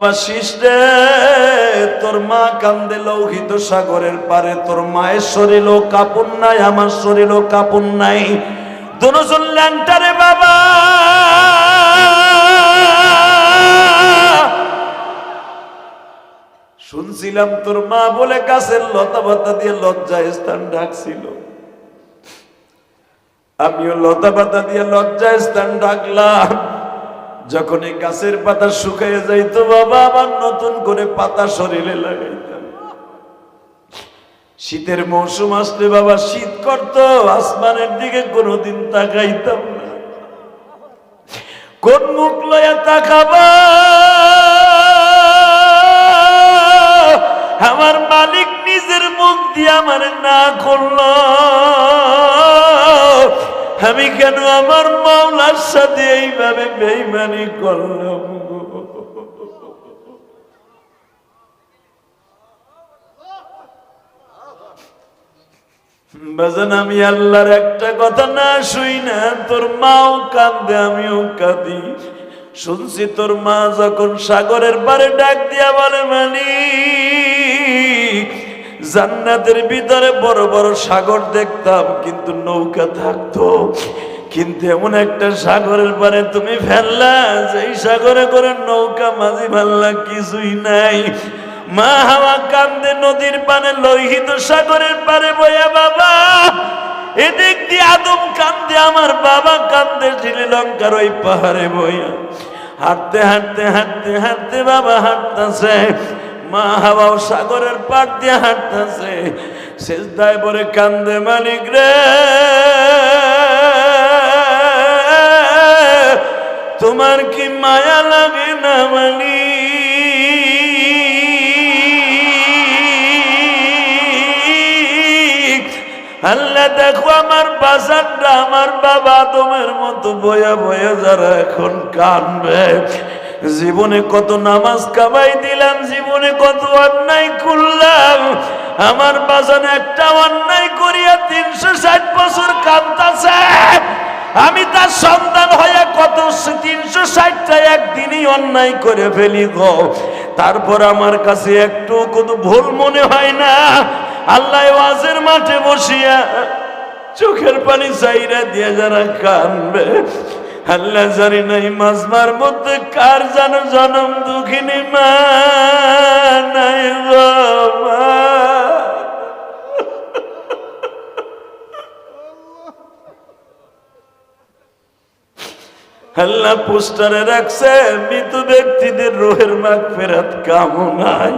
শিষ্টে তোর মা কান্দে লৌহিত সাগরের পারে, তোর মায়ের শরীরও কাপড় নাই, আমার শরীরও কাপড় নাই, দুজন ল্যাংটারে বাবা। শুনছিলাম তোর মা বলে গাছের লতা পাতা দিয়ে লজ্জা স্থান ঢাকছিল, আমিও লতা পাতা দিয়ে লজ্জা স্থান ঢাকলাম। যখন এই গাছের পাতা শুকিয়ে যাইতো বাবা, আবার নতুন করে পাতা শরীরে লাগাইতাম। শীতের মৌসুম আসলে বাবা শীত করতো, আসমানের দিকে কোনোদিন তাকাইতাম না। কোন মুখ লইয়া তাকাবা? আমার মালিক নিজের মুখ দিয়ে আমার না করলো, আমি কেন আমার মাওলার সাথে এইভাবে বেঈমানি করলাম? বাজান, আমি আল্লাহর একটা কথা না শুই না, তোর মাও কাঁদে আমিও কাঁদি। শুনছি তোর মা যখন সাগরের পারে ডাক দিয়া বলে, মালিক, জান্নাতের ভিতরে বড় বড় সাগর দেখতাম কিন্তু নৌকা থাকতো, কিন্তু এমন একটা সাগরের পারে তুমি ফেললা, যেই সাগরে করে নৌকা মাঝি ফেললা কিছুই নাই। মা হাওয়া কান্দে নদীর পানে লোহিত সাগরের পারে বইয়া বাবা। এদিক দিয়ে আদম কান্দে, আমার বাবা কান্দে শ্রীলঙ্কার ওই পাহাড়ে বইয়া। হাঁটতে হাঁটতে হাঁটতে হাঁটতে বাবা হাঁটতেছে, মা হাওয়াও সাগরের পার দিয়ে হাঁটতেছে, সেজদায় পড়ে কান্দে, মালিক রে, তোমার কি মায়া লাগে না মালিক? আল্লাহ দেখো আমার বাজারটা, আমার বাবা আদমের মতো বয়া বয়া যারা এখন কানবে। জীবনে কত নামাজ কামাই দিলাম, জীবনে কত অন্যায় করলাম, আমার বাজান একটা অন্যায় করিয়া 360 বছর কাঁদতাছে। আমি তার সন্তান হয়ে কত 360টা একদিনই অন্যায় করে ফেলি গো, তারপর আমার কাছে একটু কোনো ভুল মনে হয় না। আল্লাহ ওয়াজের মাঠে বসিয়া চোখের পানি চাইরা দিয়ে যারা কানবে, আল্লাহ জানি নাই মাজমার মধ্যে কার যেন জনম দুঃখিনী মা নাই গো মা। আল্লাহ পোস্টারে রাখছে মৃত ব্যক্তিদের রুহের মাগফিরাত কামনায়।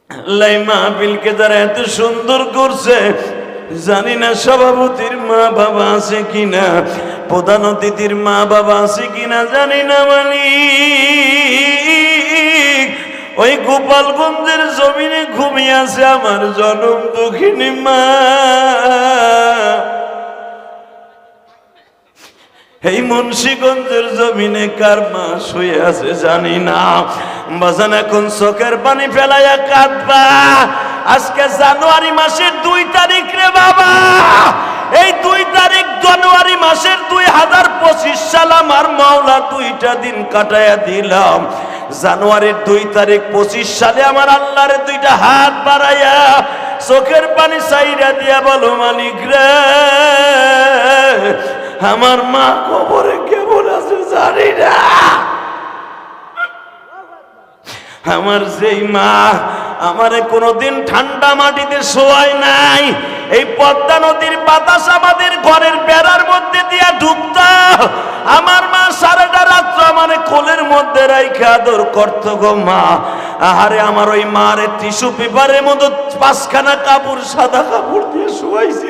আল্লাহ মাহফিলকে যারা এত সুন্দর করছে, জানি না সভাপতির মা বাবা আছে কিনা, প্রধান অতিথির মা বাবা আছে কিনা জানি না, মালিক ওই গোপালগঞ্জের জমিনে ঘুমিয়ে আছে আমার জনম দুঃখিনী মা। এই মুন্সিগঞ্জের জমিনে কার মা শুয়ে আছে জানি না। বাজান এখন চোখের পানি ফেলাইয়া কাঁদবা। আজকে জানুয়ারি মাসের 2 তারিখ রে বাবা, এই 2 তারিখ জানুয়ারি মাসের 2025 সাল আমার মাওলা 2টা দিন কাটাইয়া দিলাম। জানুয়ারির 2 তারিখ 25 সালে আমার আল্লাহরে 2টা হাত বাড়াইয়া চোখের পানি চাইরা দিয়া বলো, মালিক রে, আমার মা কবরে কেমন আছে জানি না। আমার যেই মা আমারে কোনোদিন ঠান্ডা মাটিতে শোয়ায় নাই, এই পদ্মা নদীর বাতাস আমাদের ঘরের বেড়ার মধ্যে দিয়া ঢুকত, আমার মা সারাটা রাত্র আমারে কোলের মধ্যে রাইখা আদর করত গো মা। আহারে আমার ওই মারে টিস্যু পেপারের মতো 5খানা কাপড়, সাদা কাপড় দিয়ে শোয়াইছি।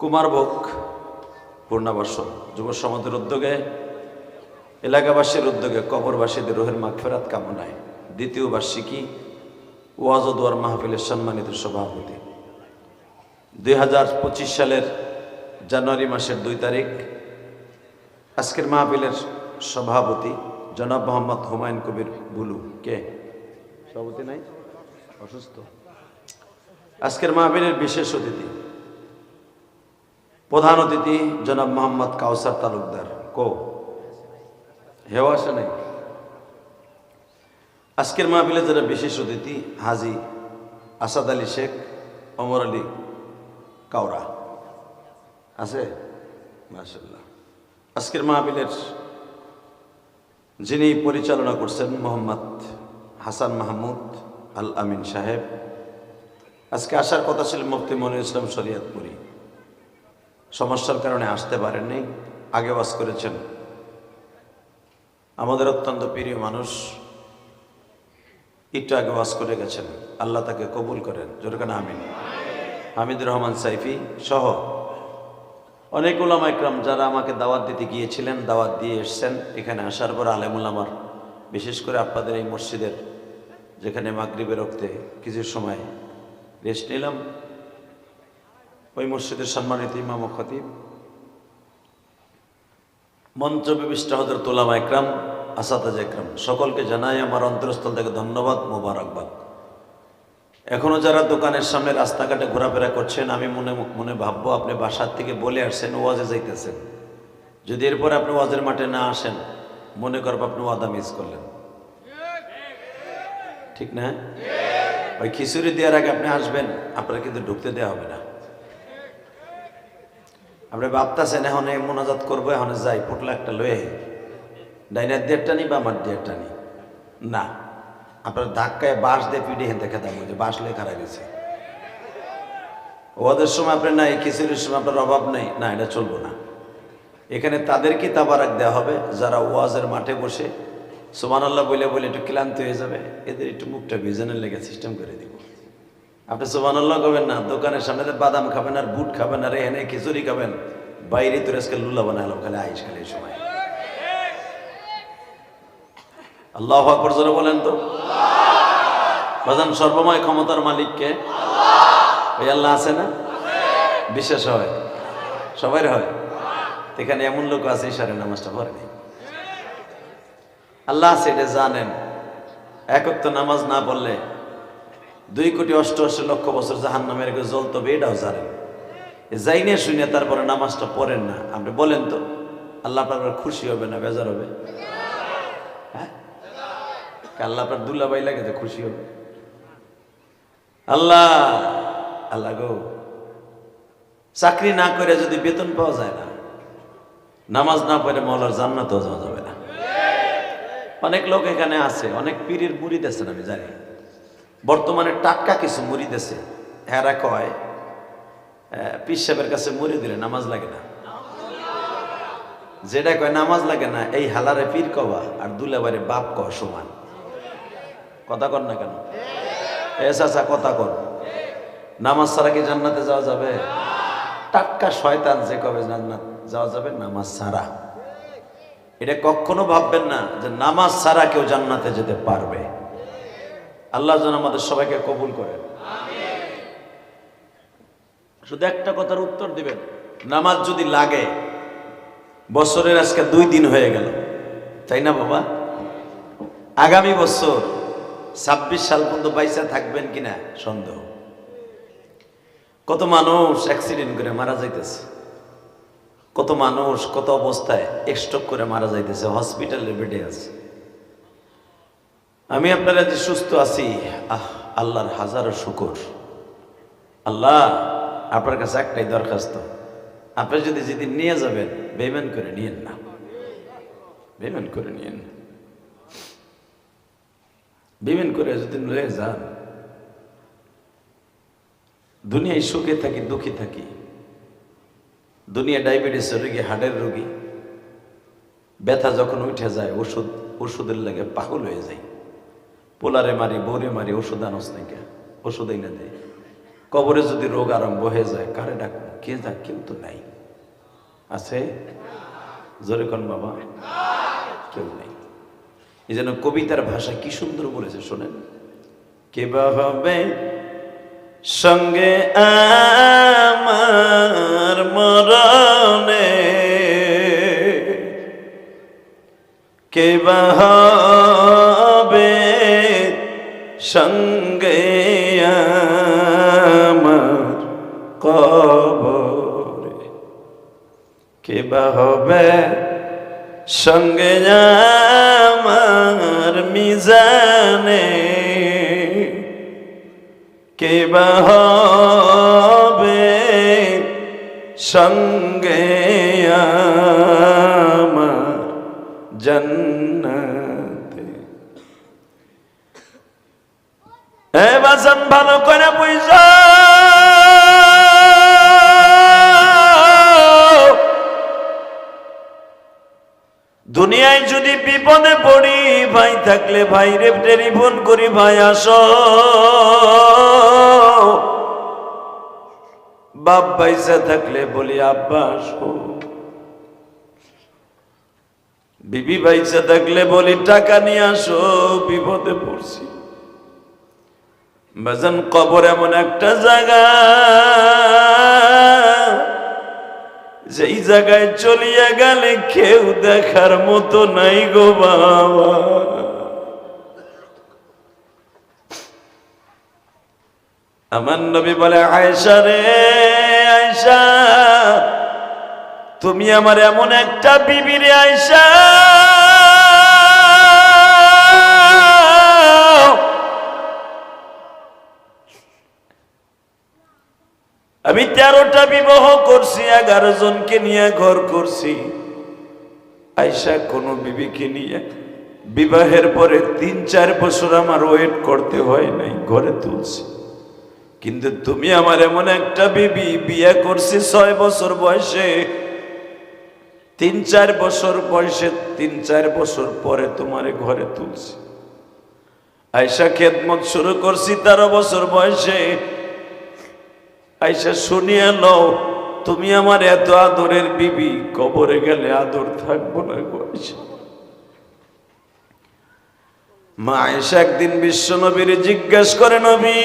কুমারভোগ পূর্ণাবর্ষ যুব সমাজের উদ্যোগে, এলাকাবাসীর উদ্যোগে কবরবাসীদের রুহের মাগফিরাত কামনায় 2য় বার্ষিকী ওয়াজ ও দোয়ার মাহফিলের সম্মানিত সভাপতি, 2025 সালের জানুয়ারি মাসের 2 তারিখ আজকের মাহফিলের সভাপতি জনাব মোহাম্মদ হুমায়ুন কবির বুলু। কে সভাপতি নাই, অসুস্থ। আজকের মাহফিলের বিশেষ অতিথি প্রধান অতিথি জনাব মোহাম্মদ কাউসার তালুকদার কো হেও আসে নাই। আজকের মাহফিলে যারা বিশেষ অতিথি হাজী আসাদ আলী শেখ, ওমর আলী কাওরা আছে মাশাআল্লাহ। আজকের মাহফিলের যিনি পরিচালনা করছেন মোহাম্মদ হাসান মাহমুদ আল আমিন সাহেব। আজকে আসার কথা ছিল মুফতি মনিরুল ইসলাম শরিয়তপুরী, সমস্যার কারণে আসতে পারেননি। আগে ওয়াজ করেছেন আমাদের অত্যন্ত প্রিয় মানুষ, একটু আগে ওয়াজ করে গেছেন, আল্লাহ তাকে কবুল করেন, জোরকান আমিন। হামিদুর রহমান সাইফি সহ অনেক উলামা ইকরাম যারা আমাকে দাওয়াত দিতে গিয়েছিলেন, দাওয়াত দিয়ে এসছেন। এখানে আসার পর আলেমুল আমার, বিশেষ করে আপনাদের এই মসজিদের যেখানে মাগরিবের রক্তে কিছু সময় রেস্ট নিলাম, ওই মসজিদের সম্মানিত ইমাম ও খতিব, মঞ্চ বিশিষ্ট হযরত উলামা ইকরাম, আসাতাজে ইকরাম, সকলকে জানাই আমার অন্তরস্থল থেকে ধন্যবাদ, মোবারকবাদ। এখনো যারা দোকানের সামনে রাস্তাঘাটে ঘোরাফেরা করছেন, আমি মনে মনে ভাববো আপনি বাসার থেকে বলে আসছেন ওয়াজে যাইতেছেন। যদি এরপর আপনি ওয়াজের মাঠে না আসেন, মনে করবো আপনি ওয়াদা মিস করলেন, ঠিক না? ওই খিচুড়ি দেওয়ার আগে আপনি আসবেন, আপনার কিন্তু ঢুকতে দেওয়া হবে না। আপনি ভাবতেছেন এখন মোনাজাত করবো, এখন যাই পোটলা একটা লয়ে ডাইনার দিয়ে টানি বা আমার দিয়ে টানি, না, আপনার ধাক্কায় বাঁশ দিয়ে পিঠে হেন দেখা দাম যে বাঁশ লেখা গেছে। ওদের সময় আপনার নাই, খিচুড়ির সময় আপনার অভাব নেই, না, এটা চলবো না। এখানে তাদেরকে তাবারাক দেওয়া হবে যারা ওয়াজের মাঠে বসে সুবহানাল্লাহ বলে বলে একটু ক্লান্ত হয়ে যাবে, এদের একটু মুখটা ভিজনের লেগে সিস্টেম করে দিব। আপনি সুবহানাল্লাহ করবেন না, দোকানের সামনে বাদাম খাবেন আর বুট খাবেন আর এখানে খিচুড়ি খাবেন, বাইরে তো আজকে লুলা বানালাম খালি আইস খালি এই সময়। আল্লাহু আকবার জোরে বলেন তো। বাজান সর্বময় ক্ষমতার মালিককে ওই আল্লাহ আছে না? বিশ্বাস হয়, সবাই হয়। এখানে এমন লোক আছে ইশারে নামাজটা পড়েনি, আল্লাহ আছে এটা জানেন। এক ওয়াক্ত নামাজ না পড়লে 2,88,00,000 বছর জাহান্নামের জ্বলতে হবে, এটাও জানেন। যাই নিয়ে শুনে তারপরে নামাজটা পড়েন না, আপনি বলেন তো আল্লাহ আপনার খুশি হবে না বেজার হবে? হ্যাঁ, আল্লাহ আপনার দুলাভাই লাগে তো খুশি হবে? আল্লাহ আল্লাহ গো, চাকরি না করে যদি বেতন পাওয়া যায় না, নামাজ না পড়ে মওলার জান্নাতেও যাওয়া যাবে না। অনেক লোক এখানে আছে, অনেক পীরের মুরিদ আছেন, আমি জানি বর্তমানে টাটকা কিছু মুরিদ আছে, হেরা কয় পীর সাহেবের কাছে মুড়ি দিলে নামাজ লাগে না। যেটা কয় নামাজ লাগে না, এই হালারে পীর কবা আর দুলাবারে বাপ কওয়া সমান। কথা কর না কেন? এ চাচা কথা কর, নামাজ ছাড়া কি জান্নাতে যাওয়া যাবে? টাটকা শয়তান যে কবে জান্নাত যাওয়া যাবে নামাজ ছাড়া। এটা কখনো ভাববেন না যে নামাজ ছাড়া কেউ জান্নাতে যেতে পারবে। আল্লাহ যেন আমাদের সবাইকে কবুল করেন। শুধু একটা কথার উত্তর দিবেন, নামাজ যদি লাগে, বছরের আজকে 2 দিন হয়ে গেল, তাই না বাবা? আগামী বছর 26 সাল পর্যন্ত বাইসা থাকবেন কিনা সন্দেহ। কত মানুষ অ্যাক্সিডেন্ট করে মারা যাইতেছে, কত মানুষ কত অবস্থায় স্ট্রোক করে মারা যাইতেছে, হসপিটালের বেডে আছে। আমি আপনারা যে সুস্থ আছি, আল্লাহর হাজারো শুকর। আল্লাহ আপনার কাছে একটাই দরখাস্ত, আপনি যদি যেদিন নিয়ে যাবেন বেঈমান করে নিয়েন না, বেঈমান করে নিয়েন না। বেঈমান করে যদি লয়ে যান, দুনিয়ায় সুখে থাকি দুঃখী থাকি, দুনিয়া ডায়াবেটিসের রোগী, হার্টের রোগী, ব্যথা যখন উঠে যায় ওষুধের লাগে পাগল হয়ে যায়। পোলারে মারি বৌরে মারি ওষুধ আনস নাকি, ওষুধ এনে দেয়। কবরে যদি রোগ আরম্ভ হয়ে যায়, কারে ডাকবো? কে যাক, কেউ তো নাই। আছে? জোরে কোন বাবা, কেউ নাই। এই জন্য কবিতার ভাষা কি সুন্দর বলেছে শোনেন। কে বা হবে সঙ্গে আমার মরণে, কে বা হবে সঙ্গে আমার কবরে। বা হবে সঙ্গে আমার মিজানে, কে বা হবে সঙ্গে আমার জান্নাতে। এ বাজান ভালো করে বুঝা, দুনিয়ায় যদি বিপদে পড়ি, ভাই থাকলে ভাইরে টেলিফোন করি, ভাই আসো। বাপ পয়সা থাকলে বলি আব্বা আসো। বিবি পয়সা থাকলে বলি টাকা নিয়ে আসো, বিপদে পড়ছি। বাজান কবর এমন একটা জায়গা, যেই জায়গায় চলিয়া গেলে কেউ দেখার মতো নাই গো বাবা। আমার নবী বলে, আয়েশা রে আয়েশা, তুমি আমার এমন একটা বিবি রে আয়েশা, আমি 13টা বিবাহ করছি, 11 জনকে নিয়ে ঘর করছি। আয়েশা কোন বিবিকে নিয়ে বিবাহের পরে 3-4 বছর আমার ওয়েট করতে হয় নাই, ঘরে তুলছি। কিন্তু তুমি আমার এমন একটা বিবি, বিয়ে করছি 6 বছর বয়সে, 3-4 বছর বয়সে, 3-4 বছর পরে তোমারে ঘরে তুলছি। আয়েশা খেদমত শুরু করছি 13 বছর বয়সে। আয়েশা শুনিয়া লও, তুমি আমার এত আদরের বিবি, কবরে গেলে আদর থাকবো না গো আয়েশা। মা আয়েশা একদিন বিশ্ব নবীর জিজ্ঞেস করে, নবী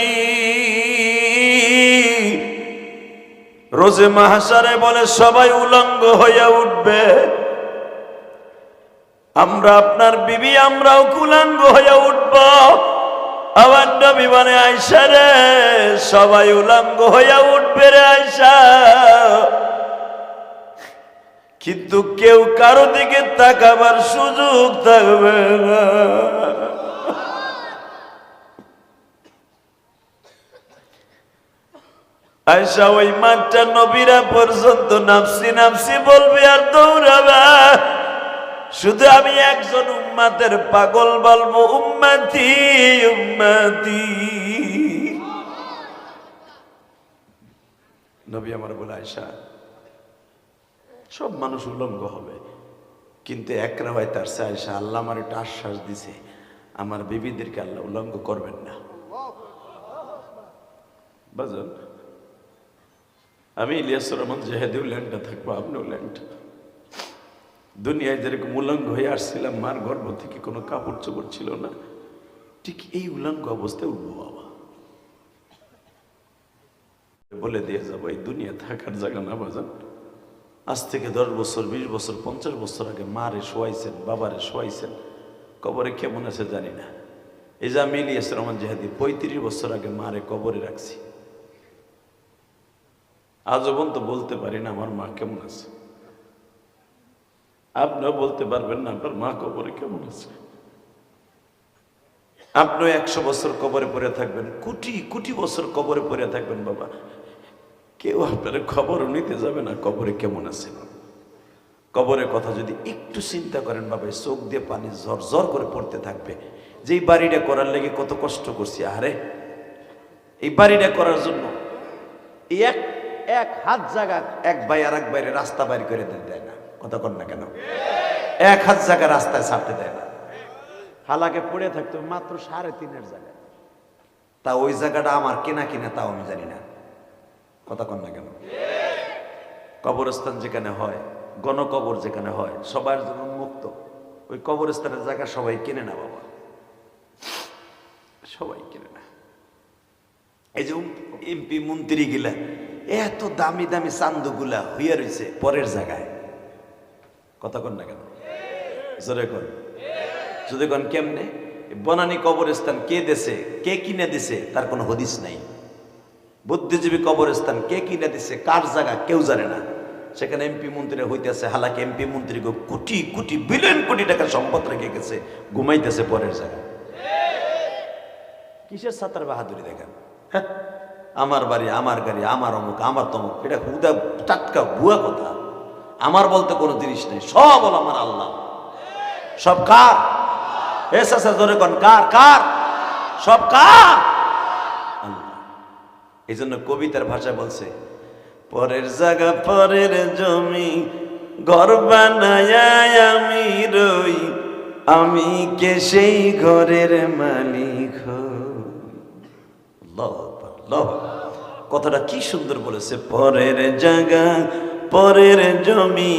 রোজে মাহশারে বলে সবাই উলঙ্গ হইয়া উঠবে, আমরা আপনার বিবি আমরাও কুলাঙ্গ হইয়া উঠব। আমার নবী বলে, আয়েশা রে সবাই উলঙ্গ হইয়া উঠবে রে আয়েশা, কিন্তু কেউ কারো দিকে তাকাবার সুযোগ থাকবে না। আয়েশা ওই মাঠটা নবীরা পর্যন্ত নাফসি নাফসি বলবে আর দৌড়াবে, শুধু আমি একজন উম্মাতের পাগল বলবো, উম্মতি উম্মতি। নবী আমার বলে, আয়েশা সব মানুষ উলঙ্গ হবে, কিন্তু এক রায় তার সে আয়েশা, আল্লাহ আমার একটা আশ্বাস দিছে, আমার বিবিদেরকে আল্লাহ উলঙ্গ করবেন না। বাজান আমি ইলিয়াসুর রহমান জেহেদিও ল্যাংটা থাকবো, আপনিও ল্যাংটা। দুনিয়ায় যেরকম উলঙ্গ হয়ে আসছিলাম, মার গর্ভ থেকে কোনো কাপড় চোপড় ছিল না, ঠিক এই উলঙ্গ অবস্থায় উঠবো বাবা। বলে দিয়ে যাবো, এই দুনিয়া থাকার জায়গা না বাজান। আজ থেকে 10 বছর, 20 বছর, 50 বছর আগে মারে শোয়াইছেন, বাবারে শোয়াইছেন, কবরে কেমন আছে জানি না। এই যে আমি ইলিয়াস রহমান জেহাদি 35 বছর আগে মারে কবরে রাখছি, আজও পর্যন্ত বলতে পারি না আমার মা কেমন আছে। আপনিও বলতে পারবেন না আপনার মা কবরে কেমন আছে। আপনিও 100 বছর কবরে পড়ে থাকবেন, কোটি কোটি বছর কবরে পড়ে থাকবেন বাবা, কেউ আপনার খবরও নিতে যাবে না কবরে কেমন আছে। কবরের কথা যদি একটু চিন্তা করেন বাবা, চোখ দিয়ে পানি ঝরঝর করে পড়তে থাকবে। যে এই বাড়িটা করার লেগে কত কষ্ট করছি, আরে এই বাড়িটা করার জন্য এক হাত জায়গা এক ভাই আর এক বাইরে রাস্তা বাইর করে দেয় না, কথা কর না কেন, 1 হাত জায়গা রাস্তায় ছাড়তে দেয় না। হালাকে পড়ে থাকতো মাত্র 3.5 জায়গা, তা ওই জায়গাটা আমার কেনা কিনা তাও আমি জানি না, কথা কর না কেন। কবরস্থান যেখানে হয়, গণকবর যেখানে হয়, সবার জন্য উন্মুক্ত, ওই কবরস্থানের জায়গা সবাই কেনে না বাবা, সবাই কেনে না। এই যে এমপি মন্ত্রী গিলা এত দামি দামি চান্দুগুলা হইয়া রয়েছে পরের জায়গায়, কথা কন না কেন, জোরে কর, যদি কন কেমনে। বনানী কবরস্থান কে দেশে, কে কিনে দিছে তার কোনো হদিস নাই। বুদ্ধিজীবী কবরস্থান কে কিনে দিছে, কার জায়গা কেউ জানে না, সেখানে এমপি মন্ত্রী হইতেছে, হালাকি এমপি মন্ত্রী কোটি কোটি বিলিয়ন কোটি টাকা সম্পদ রেখে গেছে, ঘুমাইতেছে পরের জায়গায়। কিসের ছাত্র বাহাদুরি দেখেন? হ্যাঁ, আমার বাড়ি, আমার গাড়ি, আমার অমুক, আমার তমুক, এটা হুদা টাটকা ভুয়া কথা। আমার বলতে কোনো জিনিস নেই, সব হলো আমার আল্লাহ। সব কার? এসা জোরে কোন কার? কার? সব কার? আল্লাহ। এই জন্য কবিতার ভাষা বলছে, পরের জায়গা পরের জমি ঘর বানায় আমি রই, আমি কে সেই ঘরের মালিক হই। আল্লাহু আকবার, আল্লাহু আকবার। কথাটা কি সুন্দর বলেছে, পরের জায়গা পরের জমি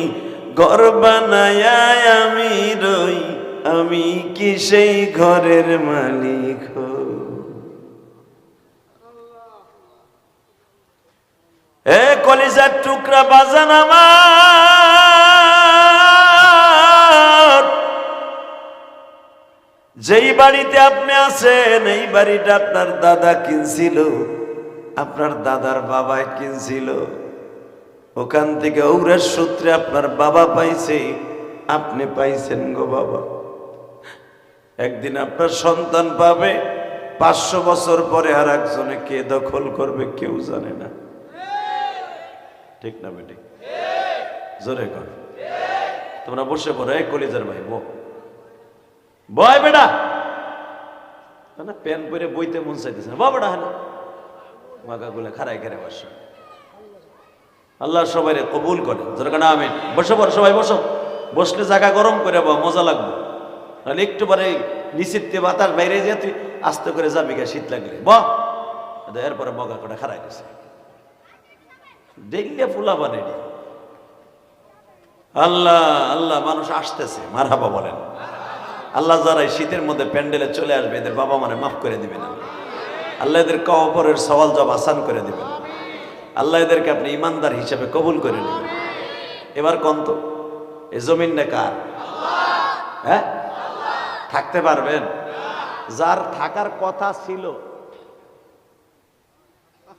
ঘর বানায় আমি রই, আমি কি সেই ঘরের মালিক হই। এ কলিজার টুকরা বাজান আমার, যেই বাড়িতে আপনি আছেন এই বাড়িটা আপনার দাদা কিনছিল, আপনার দাদার বাবাই কিনছিল, ওখান থেকে ঔরাস সূত্রে আপনার বাবা পাইছে, আপনি পাইছেন গো বাবা। একদিন আপনার সন্তান পাবে, 500 বছর পরে আর একজনে কে দখল করবে কেউ জানে না। ঠিক না বেটি? জোরে কর। তোমরা বসে পড়ো, এই কলিজার ভাই বয় বেটা না, প্যান পরে বইতে মন চাইতেছে না, বেটা হ্যাঁ মাগা গুলা খারাই খেরে বসে। আল্লাহ সবাই কবুল করে, জোরে কানা আমিন। বসে পড়ো সবাই, বসো। বসলে জায়গা গরম করে বা মজা লাগবে, তাহলে একটু পরে নিশ্চিত বাতাস বাইরে যে তুই আস্তে করে যাবি গা, শীত লাগলে এরপরে মগা করে খারাই দিছে, দেখলে ফুলা বানেডি। আল্লাহ আল্লাহ, মানুষ আসতেছে, মারহাবা বলেন। আল্লাহ যারা এই শীতের মধ্যে প্যান্ডেলে চলে আসবে, এদের বাবা মানে মাফ করে দিবেন। আল্লাহ এদের কবরের সওয়াল জব আসান করে দিবেন। আল্লাহ এদেরকে আপনি ইমানদার হিসেবে কবুল করে নেবেন। এবার কন্ত এই জমিনটা কার? হ্যাঁ, থাকতে পারবেন? যার থাকার কথা ছিল,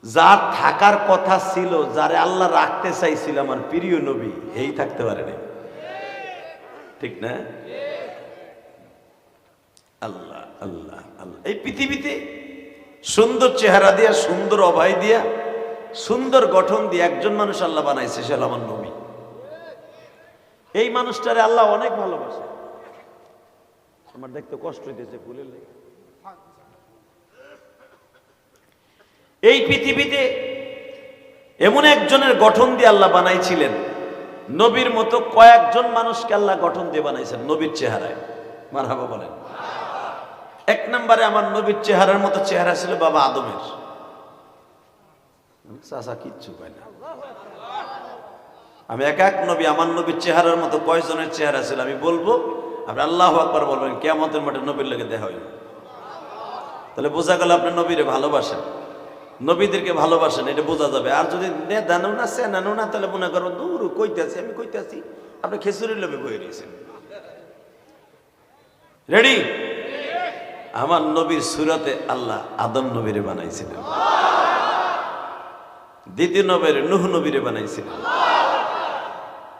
যার থাকার কথা ছিল, যারে আল্লাহ রাখতে চাইছিল, আমার প্রিয় নবী, এই থাকতে পারেনি। ঠিক না? আল্লাহ আল্লাহ আল্লাহ। এই পৃথিবীতে সুন্দর চেহারা দিয়া, সুন্দর অভয় দিয়া, সুন্দর গঠন দিয়ে একজন মানুষ আল্লাহ বানাইছে, সে আমার নবী। এই মানুষটারে আল্লাহ অনেক ভালোবাসে। আমার দেখতে কষ্ট হইতেছে ফুলের লেগে। এই পৃথিবীতে এমন একজনের গঠন দিয়ে আল্লাহ বানাইছিলেন, নবীর মতো কয়েকজন মানুষকে আল্লাহ গঠন দিয়ে বানাইছেন নবীর চেহারায়। মারহাবা বলেন। 1 নম্বরে আমার নবীর চেহারার মতো চেহারা ছিল বাবা আদমের। চাচা কিচ্ছু পায় না। আমি এক নবী, আমার নবীর চেহারার মতো কয়জনের চেহারা ছিল আমি বলবো, আপনি আল্লাহু আকবার বলবেন, কিয়ামতের মাঠে নবীর লেগে দেখা হইল। তাহলে বোঝা গেল আপনি নবীরে ভালোবাসেন, নবীদেরকে ভালোবাসেন, এটা বোঝা যাবে। আর যদি জানো না সে জানো না, তাহলে মনে করো দূর কইতেছি আমি, কইতেছি আপনি খেসুরির লোভে বয়ে রয়েছেন। রেডি? আমার নবীর সুরতে আল্লাহ আদম নবীরে বানাইছিলেন, 2 নম্বরে নূহ নবীরে বানাইছিলেন,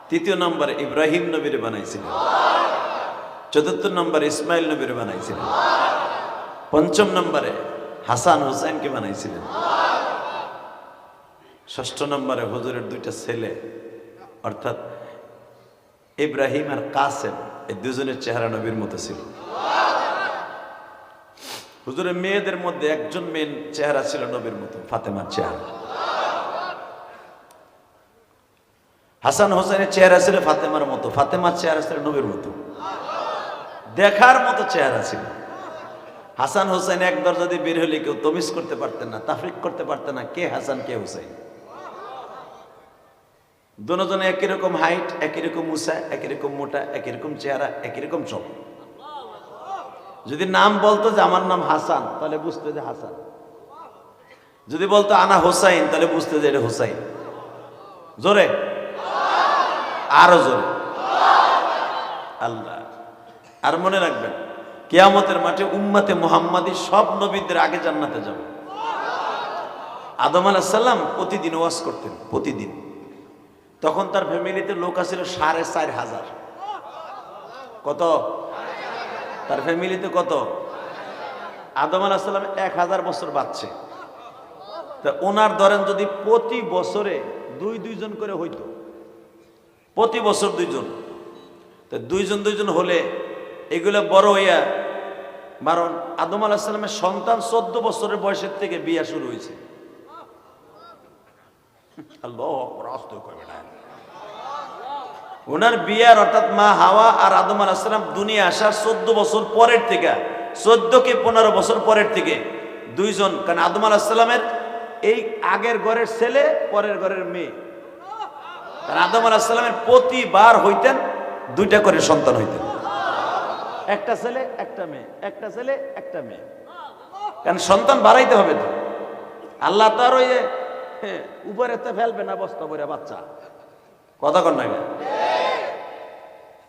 3 নম্বরে ইব্রাহিম নবীরে বানাইছিলেন, 4 নম্বরে ইসমাইল নবীরে বানাইছিলেন, 5 নম্বরে হাসান হুসাইনকে বানাইছিলেন, 6 নম্বরে হুজুরের 2টা ছেলে অর্থাৎ ইব্রাহিম আর কাসেম, এই দুজনের চেহারা নবীর মতো ছিল। হুজুরের মেয়েদের মধ্যে একজন মেয়ের চেহারা ছিল নবীর মতো, ফাতেমার চেহারা। হাসান হোসেনের চেহারা ছিল ফাতেমার মতো, ফাতেমার চেহারা ছিল নবীর মতো, দেখার মতো চেহারা ছিল। হাসান হোসেন এক দরজা দিয়ে বের হলে কেউ তমিজ করতে পারতেন না, তাফরিক করতে পারতেন না কে হাসান কে হুসাইন। দুজনে একই রকম হাইট, একই রকম উঁচা, একই রকম মোটা, একই রকম চেহারা, একই রকম চোখ। যদি নাম বলতো যে আমার নাম হাসান, তাহলে বুঝতে যে হাসান। যদি বলতো আনা হোসাইন, তাহলে বুঝতে যে এটা হোসাইন। জোরে, আরো জোরে আল্লাহ। আর মনে রাখবেন, কিয়ামতের মাঠে উম্মতে মুহাম্মাদী সব নবীদের আগে জান্নাতে যাবে। আদম আলাইহিস সালাম প্রতিদিন ওয়াজ করতেন, প্রতিদিন তখন তার ফ্যামিলিতে লোক আছিল 4,500। কত? তার ফ্যামিলিতে কত? আদম আলাইহিস সালাম 1000 বছর বাঁচছে। তা ওনার ধরেন যদি প্রতি বছরে দুইজন করে হইতো, প্রতি বছর দুইজন, তো দুইজন হলে এগুলো বড় হইয়া, কারণ আদম আলাইহিস সালামের সন্তান 14 বছরের বয়সের থেকে বিয়ে শুরু হয়েছে। আল্লাহু আকবার, আস্তে কইবে না। ওনার বিয়ার অর্থাৎ মা হাওয়া আর আদম আলাইহিস সালাম দুনিয়া আসার 14 বছর পরের থেকে, 14 কি 15 বছর পরের থেকে দুইজন, কারণ আদম আলাইহিস সালামের এই আগের ঘরের ছেলে, পরের ঘরের মেয়ে। কারণ আদম আলাইহিস সালামের প্রতিবার হইতেন 2টা করে সন্তান হইতেন, একটা ছেলে একটা মেয়ে, একটা ছেলে একটা মেয়ে। কারণ সন্তান বাড়াইতে হবে তো, আল্লাহ তো আর ওই উপরে তো ফেলবে না বস্তা ভরে বাচ্চা, কথা কর না।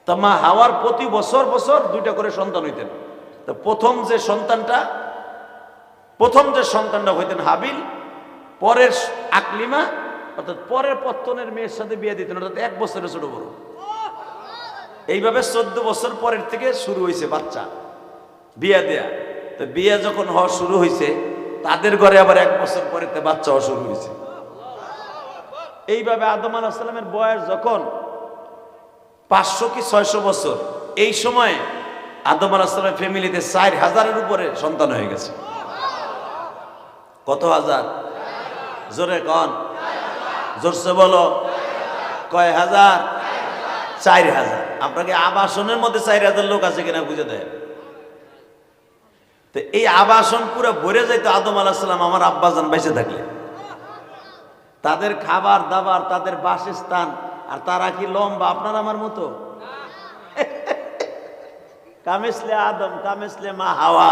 তা মা হাওয়ার প্রতি বছর 2টা করে সন্তান হইতেন। তো প্রথম যে সন্তানটা হইতেন হাবিল, পরের আকলিমা অর্থাৎ পরের পত্তনের মেয়ের সাথে বিয়ে দিতেন, অর্থাৎ 1 বছরের ছোট বড়। এইভাবে 14 বছর পরের থেকে শুরু হয়েছে বাচ্চা বিয়া দেয়া। তো বিয়ে যখন হওয়া শুরু হয়েছে, তাদের ঘরে আবার 1 বছর পরে বাচ্চা হওয়া শুরু হয়েছে। এইভাবে আদম আলাইহিস সালামের বয়স যখন 500 কি 600 বছর, এই সময় আদম আলাইহিস সালামের ফ্যামিলিতে 4000-এর উপরে সন্তান হয়ে গেছে। কত হাজার? জোরে কন, জোরসে বলো, কয় হাজার? 4000। আপনাকে আবাসনের মধ্যে 4000 লোক আছে কিনা বুঝে দেয়। তো এই আবাসন পুরো ভরে যাইতো আদম আলাইহিস সালাম আমার আব্বাজান বেঁচে থাকলে। তাদের খাবার দাবার, তাদের বাসস্থান, আর তারা কি লম্বা আপনার আমার মতো? কামিসলে আদম কামিসলে মা হাওয়া।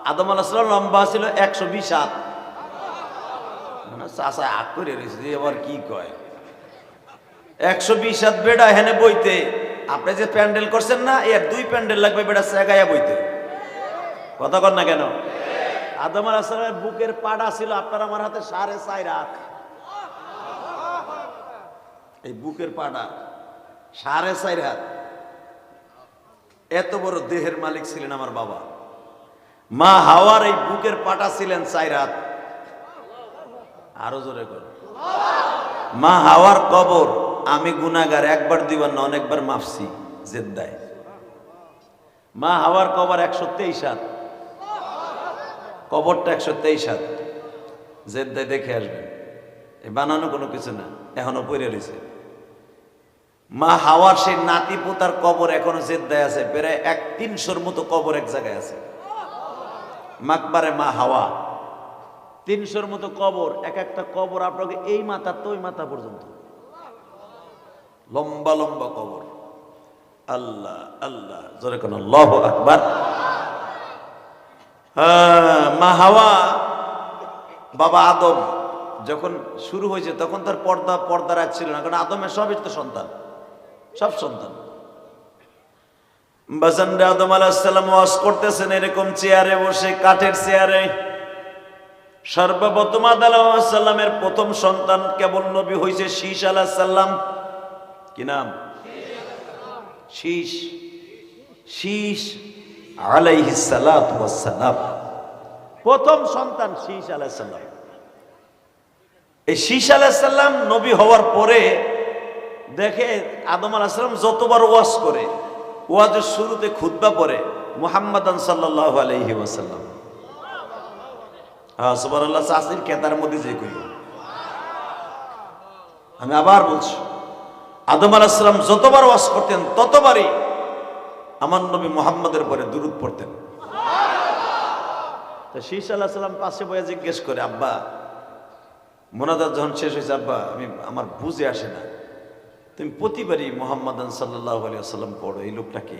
আদম আলাইহিস সালাম লম্বা ছিল 120 হাত। মানে চাচা আগ করে রয়েছে, এবার কি কয় 120 হাত বেড়া হেনে বইতে। আপনি যে প্যান্ডেল করছেন না, এর 2 প্যান্ডেল লাগবে বেড়া সেগাইয়া বইতে, কথা কর না কেন? আদম আলাইহিস সালামের বুকের পাড়া ছিল আপনার আমার হাতে 4.5 হাত। এই বুকের পাড়া 4.5 হাত। এত বড় দেহের মালিক ছিলেন আমার বাবা। মা হাওয়ার এই বুকের পাটা ছিলেন 4 হাত। আরো জোরে কর। মা হাওয়ার কবর আমি গুনাহগার, একবার দুইবার না অনেকবার মাপছি জেদ্দায়। মা হাওয়ার কবর 123 হাত, কবরটা 123 হাত। জেদ্দায় দেখে আসবেন, এই বানানো কোনো কিছু না, এখনো পড়ে রয়েছে। মা হাওয়ার সেই নাতি পোতার কবর এখনো জেদ্দায় আছে, প্রায় 300-র মতো কবর এক জায়গায় আছে। মাকবারে মা হাওয়া 300-র মতো কবর, এক একটা কবর আপনাকে এই মাথা তো ওই মাথা পর্যন্ত লম্বা লম্বা কবর। আল্লাহ আল্লাহ, জোরে কোন আল্লাহু আকবার। মা হাওয়া বাবা আদম যখন শুরু হয়েছে তখন তার পর্দা রাখছিল না, কারণ আদমের সবই তো সন্তান, সব সন্তান। বাজানরে আদম আলাইহিস সালাম ওয়াজ করতেছেন এরকম চেয়ারে বসে, কাঠের চেয়ারে। সর্বপ্রথম আদম আলাইহিস সালামের প্রথম সন্তান কেবল নবী হয়েছে শীশ আলাইহিস সালাম। কি নাম? শীশ আলাইহিস সালাতু ওয়াস সালাম। প্রথম সন্তান শীশ আলাইহিস সালাম। এই শীশ আলাইহিস সালাম নবী হওয়ার পরে দেখে আদম আলাইহিস সালাম যতবার ওয়াজ করে, ওয়াজের শুরুতে খুতবা পড়ে মুহাম্মাদান সাল্লাল্লাহু আলাইহি ওয়াসাল্লাম। হ্যাঁ সুবহানাল্লাহ, চাষির কেতার মধ্যে যে কইল। আমি আবার বলছি, আদম আলাইহিস সালাম যতবার ওয়াজ করতেন ততবারই আমার নবী মুহাম্মাদের পরে দুরূদ পড়তেন। তো শীশ আলাইহিস সালাম পাশে বসে জিজ্ঞেস করে, আব্বা মোনাজাত যখন শেষ হয়েছে, আব্বা আমার বুঝে আসে না, তুমি প্রতিবারই মুহাম্মাদান সাল্লাল্লাহু আলাইহি ওয়াসাল্লাম পড়ো, এই লোকটা কে?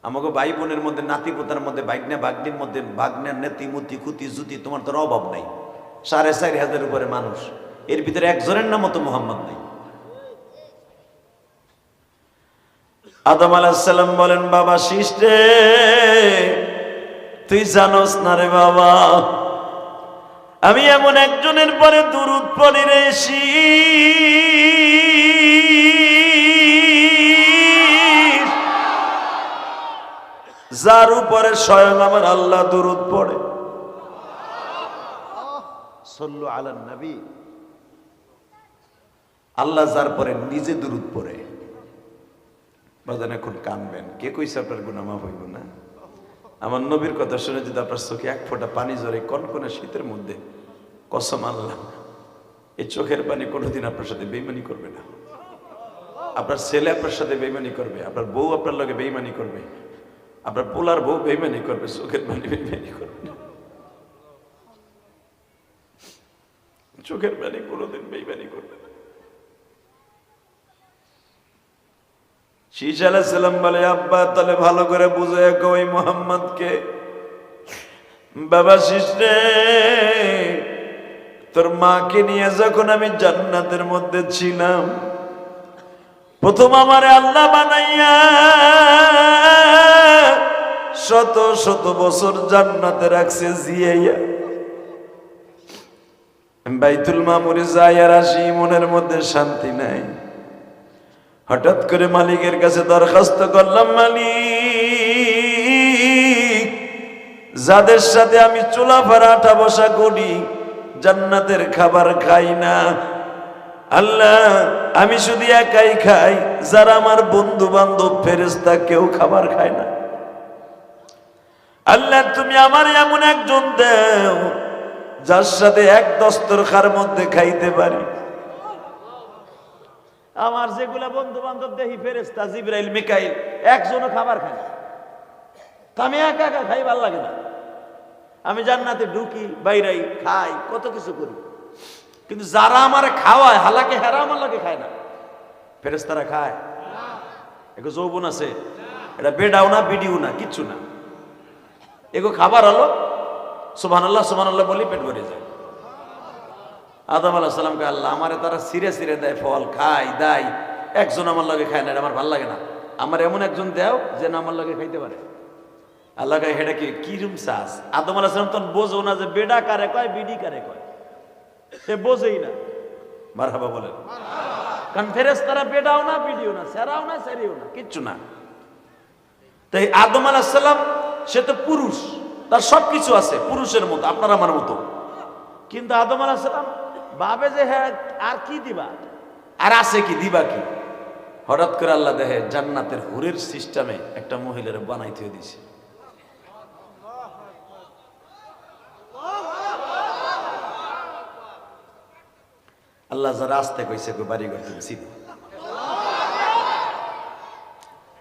আমাকে ভাই বোনের মধ্যে, নাতি পোতার মধ্যে, ভাগ্নে ভাগ্নির মধ্যে, ভাগ্নের নেতি মুতি কুতি জুতি তোমার তোর অভাব নাই। 4,500 উপরে মানুষ, এর ভিতরে একজনের নামও তো মুহাম্মদ নাই। আদম আলাইহিস সালাম বলেন, বাবা শীষ রে, তুই জানোস না রে বাবা, আমি এমন একজনের পরে দুরূদ পড়ি রে শীষ, যার উপরে স্বয়ং আমার আল্লাহ দুরূদ পড়ে। সাল্লু আলান নবী। আল্লাহ যার পরে নিজে দুরূদ পড়ে। বাজান এখন কানবেন, কে কইছে আপনার গুনাহ মাফ হইব না? আমার নবীর কথা শুনে যদি আপনার চোখে এক ফোঁটা পানি ঝরে কনকনে শীতের মধ্যে, কসম আল্লাহ এই চোখের পানি কোনোদিন আপনার সাথে বেইমানি করবে না। আপনার ছেলে আপনার সাথে বেইমানি করবে, আপনার বউ আপনার লগে বেইমানি করবে, আপনার পোলার বউ বেইমানি করবে, চোখের পানি বেইমানি করবে না। চোখের পানি কোনোদিন বেইমানি করবে না। শীষ আলাইহিস সালাম বলে, আব্বা তাহলে ভালো করে বুঝে ওই মুহাম্মদকে, বাবা শীষ রে, তোর মাকে নিয়ে যখন আমি জান্নাতের মধ্যে ছিলাম, প্রথম আমারে আল্লাহ বানাইয়া শত শত বছর জান্নাতে রাখছে জিয়াইয়া। বাইতুল মামুরে যাই আর আসি, মনের মধ্যে শান্তি নাই। হঠাৎ করে মালিকের কাছে দরখাস্ত করলাম, মালিক, যাদের সাথে আমি চুলা ফাড়া আটা বসা করি জান্নাতের খাবার খাই না, আল্লাহ আমি শুধু একাই খাই, যারা আমার বন্ধু বান্ধব ফেরেশতা কেউ খাবার খায় না। আল্লাহ তুমি আমার এমন একজন দেও যার সাথে এক দস্তরখার মধ্যে খাইতে পারি। আমার যেগুলা বন্ধু বান্ধব দেখি ফেরেশতা জিবরাইল মিকাইল একজনও খাবার খায় না, আমি একা একা খাই, ভাল লাগে না। আমি জান্নাতে ঢুকি, বাইরাই, খাই, কত কিছু করি, কিন্তু যারা আমার খাওয়ায় হালাকে হেরা আমার লাগে খায় না। ফেরেশতারা খায়, এগো যৌবন আছে, এটা বেডাও না বিডিও না, কিচ্ছু না, এগো খাবার হলো সুবহানাল্লাহ সুবহানাল্লাহ বলি পেট ভরে যায়। আদম আলাইহিস সালামকে আল্লাহ আমারে তারা সিরে সিরে দেয়, ফল খাই দেয়, একজন আমার লগে খায় না, এটা আমার ভাল লাগে না, আমার এমন একজন দেও যে না আমার লগে খাইতে পারে। আল্লাহ কয় হেটা কি রুম চাস? আদম আলাইহিস সালাম তখন বোঝো না যে বেডা কারে কয় বিডি কারে কয়, সে বোঝেই না। মারহাবা বলেন। কারণ ফেরেশতারা বেডাও না বিডিও না, সেরাও না সেরিও না, কিচ্ছু না। তাই আদম আলাইহিস সালাম সে তো পুরুষ, তার সবকিছু আছে পুরুষের মতো, আপনার আমার মতো, কিন্তু আদম আলাইহিস সালাম ভাবে যে হ্যাঁ আর কি দিবা, আর আছে কি দিবা কি? হঠাৎ করে আল্লাহ দেখে জান্নাতের হুরের সিস্টেমে একটা মহিলার বানাইতে দিছে। আল্লাহ যারা আসতে কইছে বাড়ি ঘর তুমি চিনি,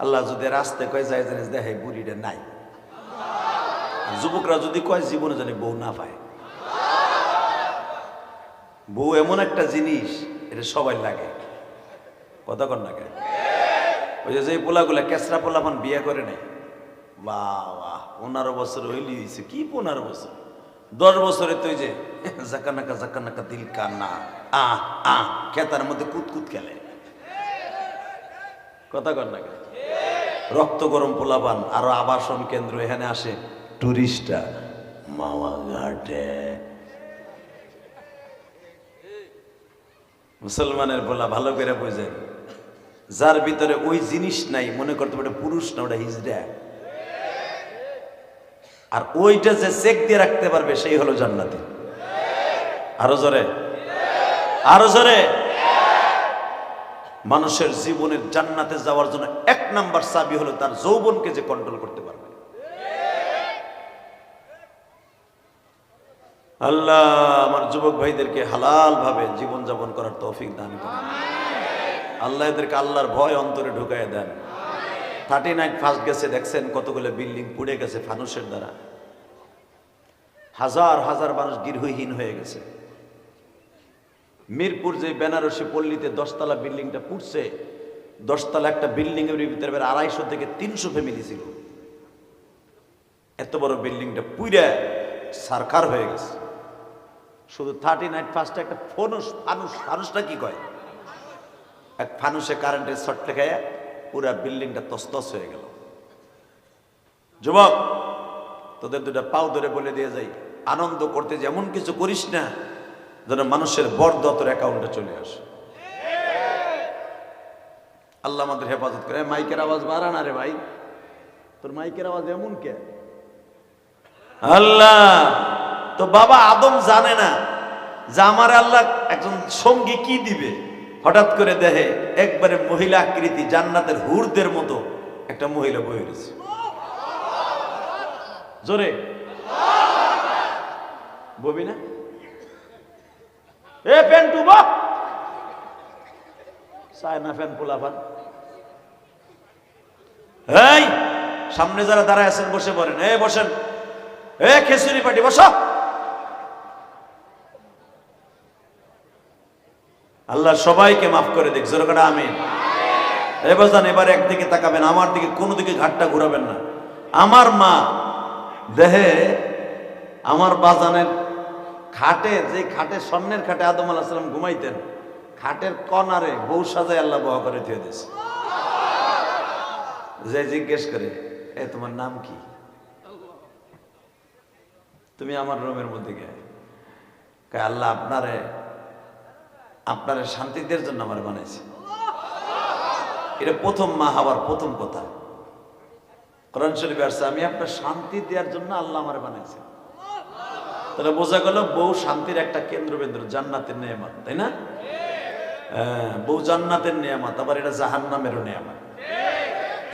আল্লাহ যদি রাস্তে কয় যায় জানিস দেখে বুড়িটা নাই, যুবকরা যদি কয় জীবনে জানি বউ না পায়। বউ এমন একটা জিনিস, এটা সবাই লাগে, কথা কর না কেন? ওই যে পোলাগুলা কেসরা পোলাপান বিয়ে করে নাই, বাহ বাহ 15 বছর হইলি হয়েছে, কি 15 বছর, 10 বছরে তুই যে জাকানাকা জাকানাকা দিল কান্না খেতার মধ্যে কুতকুত খেলে, কথা কর না কেন? রক্ত গরম পোলাপান আরো আবাসন কেন্দ্র, এখানে আসে টুরিস্টরা মাওয়া ঘাটে। মুসলমানের বলা ভালো করে বুঝেন, যার ভিতরে ওই জিনিস নাই মনে করতে পারে পুরুষ না, ওটা হিজড়া। আর ওইটা যে চেক দিয়ে রাখতে পারবে সেই হলো জান্নাতি। আরো জোরে, আরো জোরে। মানুষের জীবনের জান্নাতে যাওয়ার জন্য 1 নাম্বার চাবি হলো তার যৌবনকে যে কন্ট্রোল করতে পারবে। আল্লাহ আমার যুবক ভাইদেরকে হালাল ভাবে জীবন যাপন করার তৌফিক দান করেন। আল্লাহ এদেরকে আল্লাহর ভয় অন্তরে ঢুকায় দেন। 39 ফার্স্ট গেছে, দেখছেন কতগুলো বিল্ডিং পুড়ে গেছে ফানুসের দ্বারা, হাজার হাজার মানুষ গৃহহীন হয়ে গেছে। মিরপুর যে বেনারসি পল্লীতে 10 তলা বিল্ডিংটা পুড়ছে, 10 তলা একটা বিল্ডিং এর ভিতরে 250 থেকে 300 ফ্যামিলি ছিল। এত বড় বিল্ডিংটা পুড়ে সারখার হয়ে গেছে। শুধু 39 ফার্স্টে একটা ফানুসটা কি কয়, এক ফানুসে কারেন্টের শর্ট লেখায় পুরা বিল্ডিংটা তছনছ হয়ে গেল। যুবক তোদের দুটা পাও ধরে বলে দিয়ে যাই, আনন্দ করতে যেমন কিছু করিস না যেন মানুষের বরদোয়া তোর অ্যাকাউন্টে চলে আসে। আল্লাহ আমাদের হেফাজত করে। মাইকের আওয়াজ বাড়া না রে ভাই, তোর মাইকের আওয়াজ এমন কে? আল্লাহ তো বাবা আদম জানে না যে আমার আল্লাহ একজন সঙ্গী কি দিবে। হঠাৎ করে দেখে একবারে মহিলা আকৃতি জান্নাতের হুরদের মতো একটা মহিলা বয়ে গেছে। জোরে ববি না? এ ফ্যান টুব সায়না ফ্যান পোলাফান, এই সামনে যারা দাঁড়ায় আছেন বসে পড়েন। এ বসেন, এ খেসুরি পাটি বসো। আল্লাহ সবাইকে মাফ করে দিক, জোরে করে আমিন। এবার জান, এবার একদিকে তাকাবেন, আমার দিকে কোনো দিকে ঘাটটা ঘুরাবেন না। আমার মা দেহে আমার বাজানের খাটে, যে খাটে স্বর্ণের খাটে আদম আলাইহিস সালাম ঘুমাইতেন, খাটের কনারে বউ সাজায় আল্লাহ বহা করে দিয়ে দিয়েছে। যে জিজ্ঞেস করে, এ তোমার নাম কি? তুমি আমার রুমের মধ্যে গিয়ে আল্লাহ আপনারে শান্তি দেওয়ার জন্য আমার বানাইছে। এটা প্রথম মা হওয়ার প্রথম কথা। কোরআন শরীফে আসছে, আমি আপনার শান্তি দেওয়ার জন্য আল্লাহ আমার বানাইছে। তাহলে বোঝা গেল বউ শান্তির একটা কেন্দ্রবিন্দু, জান্নাতের নেয়ামত, তাই না? বউ জান্নাতের নেয়ামত, আবার এটা জাহান্নামেরও নেয়ামত।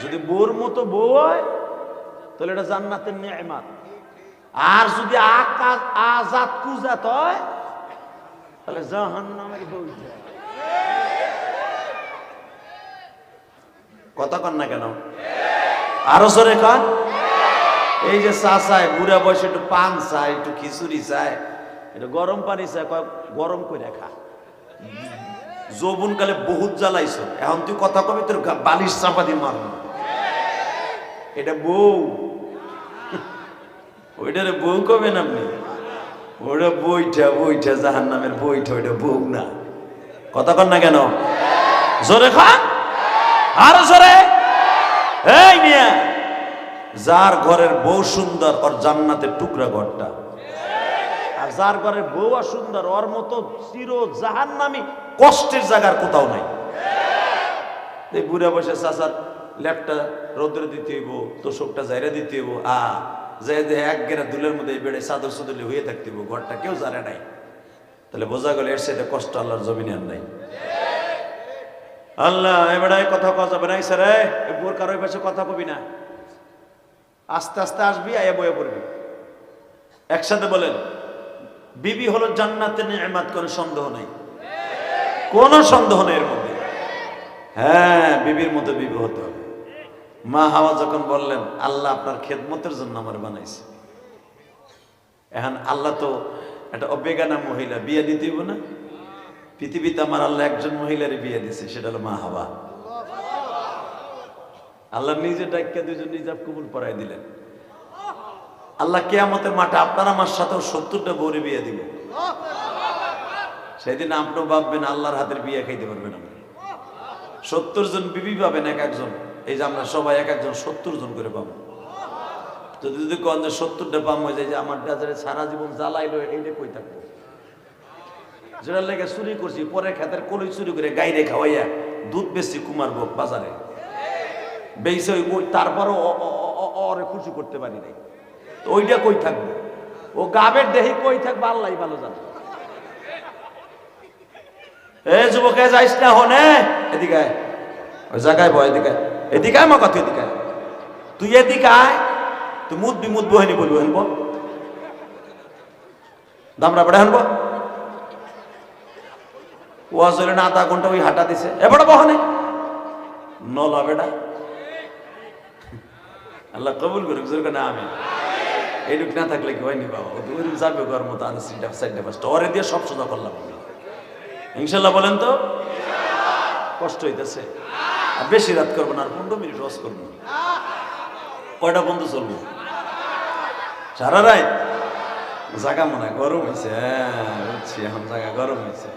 যদি বউর মতো বউ হয় তাহলে এটা জান্নাতের নেয়ামত, আর যদি আজাদ কুজাত হয় তাহলে জাহান্নামের বউ। কথা কন না কেন? আরো জোরে কন। এই যে চা চায়, বুড়া বয়সে একটু পান চায়, একটু খিচুড়ি চায়, একটু গরম পানি চায়, গরম করে খা। যৌবন কালে বহুত জ্বালাইছ, এখন তুই কথা কবি তোর বালিশ চাপা দিয়ে মারব। এটা বউ, ওইটারে বউ কবেন আপনি? ওটা বইটা জাহান্নামের বইটা, ওইটা বউ না। কথা কন না কেন? জোরে খান, আরো জোরে। এই মিয়া, যার ঘরের বউ সুন্দর ওর জান্নাতের টুকরা ঘরটা, আর যার ঘরের বউ সুন্দর ওর মতো চির জাহান্নামী কষ্টের জায়গার কোথাও নাই। এই বুড়া বসে চাচার ল্যাপটা রোদ্রে দিতে হইব, তোষকটা জায়রা দিতে হইব, যে এক গেরা দুলের মধ্যে বেড়ে চাদর চদলে হয়ে থাকতে হইব, ঘরটা কেউ জানে নাই। তাহলে বোঝা গেল এর সাথে কষ্ট আল্লাহর জমিনে আর নাই। আল্লাহ এবারে কথা কওয়া যাবে না, স্যার এই বোর কারো পাশে কথা কবি না, আস্তে আস্তে আসবি, আয়া বয়ে পড়বি। একসাথে বলেন, বিবি হলো জান্নাতের নেয়ামত, কোনো সন্দেহ নেই, কোনো সন্দেহ নেই এর মধ্যে। হ্যাঁ, বিবির মতো বিবি হতে হবে। মা হাওয়া যখন বললেন, আল্লাহ আপনার খেদমতের জন্য আমার বানাইছে, এখন আল্লাহ তো একটা অবেগানা মহিলা বিয়ে দিতে হইব না? পৃথিবীতে আমার আল্লাহ একজন মহিলার বিয়ে দিছে, সেটা হলো মা হাওয়া। আল্লাহ নিজে ডাক্কা দুজন নিজাব কবুল পড়াই দিলেন। আল্লাহ কিয়ামতের মাঠে আপনার আমার সাথেও 70টা বউরে বিয়ে দিবে। সেদিন আপনিও ভাববেন আল্লাহর হাতের বিয়ে খাইতে পারবেন আপনি। 70 জন বিবি পাবেন এক একজন। এই যে আমরা সবাই এক একজন 70 জন করে পাবো। যদি কন যে 70টা পাম হয়ে যায়, যে আমার ডাজারে সারা জীবন জ্বালাইলো, এইটা কই থাকবো? যেটার লেগে চুরি করছি, পরে খেতের কলই চুরি করে গাইরে খাওয়াইয়া দুধ বেশি কুমার ভোগ বাজারে বেইছে, তারপরও ওরে খুশি করতে পারি নাই, তো ওইটা কই থাকবো? ও গাবের দেহি কই থাকবো আল্লাহ ভালো জানে। এ যুবকে যাইস না হনে, এদিকে আয়, ওই জায়গায় বয়, এদিকে এদিকে আয়, মা কথা এদিকে আয়, তুই এদিকে আয়, তুই মুদবি হয়নি বলবো, হেনব দামরা বেড়া হেনব। ওয়াজ হইলে না আধা ঘন্টা ওই হাঁটা দিছে, এবার বহনে নলা বেটা। আল্লাহ কবুল করুক, না আমি এইটুক না থাকলে কি হয়নি বাবা, ওই যাবে ঘর মতো আর সাইডটা ফার্স্ট ওরে দিয়ে সব সোজা করলাম ইনশাল্লাহ। বলেন তো কষ্ট হইতেছে? আর বেশি রাত করবো না, আর 15 মিনিট ওয়াজ করবো। কয়টা বন্ধু চলবো? সারা রাত জায়গা মনে হয় গরম হয়েছে। হ্যাঁ বুঝছি, এখন জায়গা গরম হয়েছে।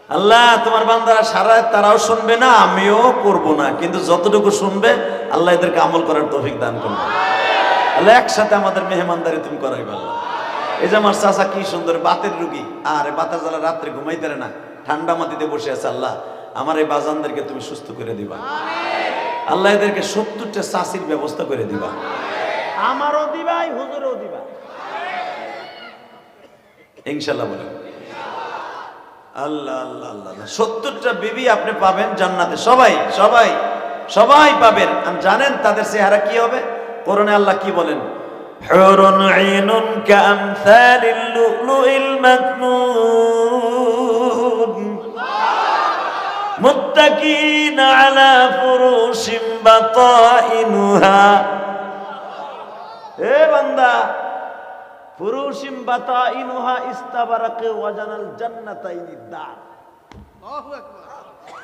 আল্লাহ তোমার বান্দারা সারা রাত তারাও শুনবে না, আমিও করব না, কিন্তু যতটুকু শুনবে আল্লাহ এদেরকে আমল করার তৌফিক দান করবে। আল্লাহ একসাথে আমাদের মেহমানদারি তুমি করাইবে আল্লাহ। এই যে আমার চাচা কি সুন্দর বাতের রুগী, আর বাতার জ্বালা রাত্রে ঘুমাইতে পারে না, ঠান্ডা মাটিতে বসে আছে। আল্লাহ আমার এই বাজানদেরকে তুমি সুস্থ করে দিবা। আল্লাহ এদেরকে 70টা চাষির ব্যবস্থা করে দিবা। আমারও দিবা, হুজুরও দিবা ইনশাল্লাহ বলেন। আল্লাহ আল্লাহ আল্লাহ, 70টা বিবি আপনি পাবেন জান্নাতে। সবাই সবাই সবাই পাবেন। জানেন তাদের চেহারা কি হবে? কোরআনে আল্লাহ কি বলেন? হুরুন আইনুন কামসালিল লুলুইল মাকনুন মুত্তাকিনা আলা ফুরুশিন বাতাইনুহা। এ বান্দা, ফুরুশিম বাতাইনুহা ইস্তাবারাকে ওয়াজানাল জান্নাতাইনি দার।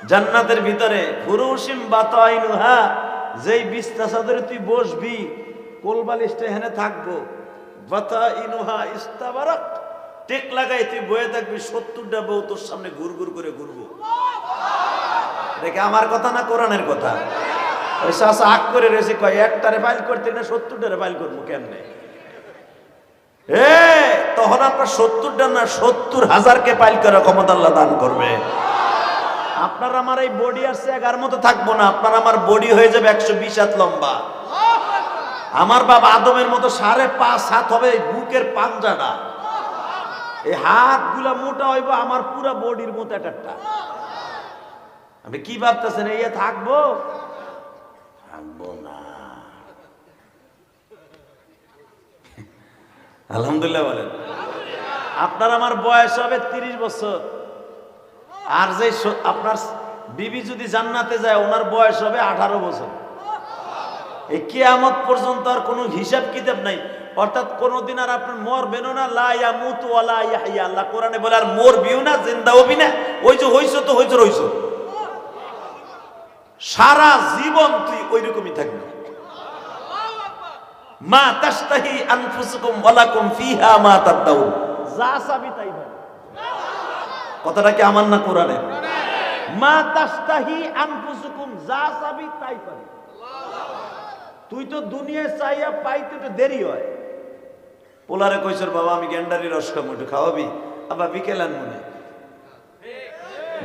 জান্নাতের ভিতরে ফুরুশিম বাতাইনুহা, যেই বিছনা চাদরে তুই বসবি, কোলবালিশটা এখানে থাকবো, বাতাইনুহা ইস্তাবারাক, টেক লাগাই তুই বয়ে থাকবি, 70টা বউ তোর সামনে ঘুরঘুর করে ঘুরবো। দেখে আমার কথা না কোরআনের কথা? ওই চাচা আগ করে রয়েছে, কয় একটারে ফাইল করতে না 70টারে ফাইল করবো কেমনে? তখন আপনার 70টা না 70,000কে ফাইল করার ক্ষমতা আল্লাহ দান করবে। আপনার আমার এই বডি আর চেগার মতো থাকবো না, আপনার আমার বডি হয়ে যাবে 120 হাত লম্বা। আমার বাবা আদমের মতো 5.5 হাত হবে বুকের পাঞ্জাটা। এই হাতগুলা মোটা হইব আমার পুরা বডির মতো একটা। আপনি কি ভাবতেছেন এই থাকবো? থাকবো না। আলহামদুলিল্লাহ বলেন। আপনার আমার বয়স হবে 30 বছর, আর যে আপনার বিবি যদি জান্নাতে যায় ওনার বয়স হবে 18 বছর। এই কিয়ামত পর্যন্ত আর কোনো হিসাব কিতাব নাই, অর্থাৎ কোনদিন আর আপনার মরবেনও না। লা ইয়ামুতু ওয়া লা ইয়াহইয়া, আল্লাহ কোরআনে বলে আর মরবিও না, জিন্দা হবি না। ওই যে হইছো তো হইছো রইছো, সারা জীবন তুই ওইরকমই থাকবি। মা তাশতাহি আনফুসুকুম ওয়া লাকুম ফিহা মা তাদাউন, যা চাবি তাই পাবি। কথাটা কি আমার না কোরআনের? মা তাশতাহি আনফুসুকুম, যা চাবি তাই পাবি। তুই তো দুনিয়ায় চাইয়া পাইতে তো দেরি হয়। পোলারে কইছর বাবা আমি গেন্ডারি রস খাবো, একটু খাওয়াবি? আবার বিকেল আনমনে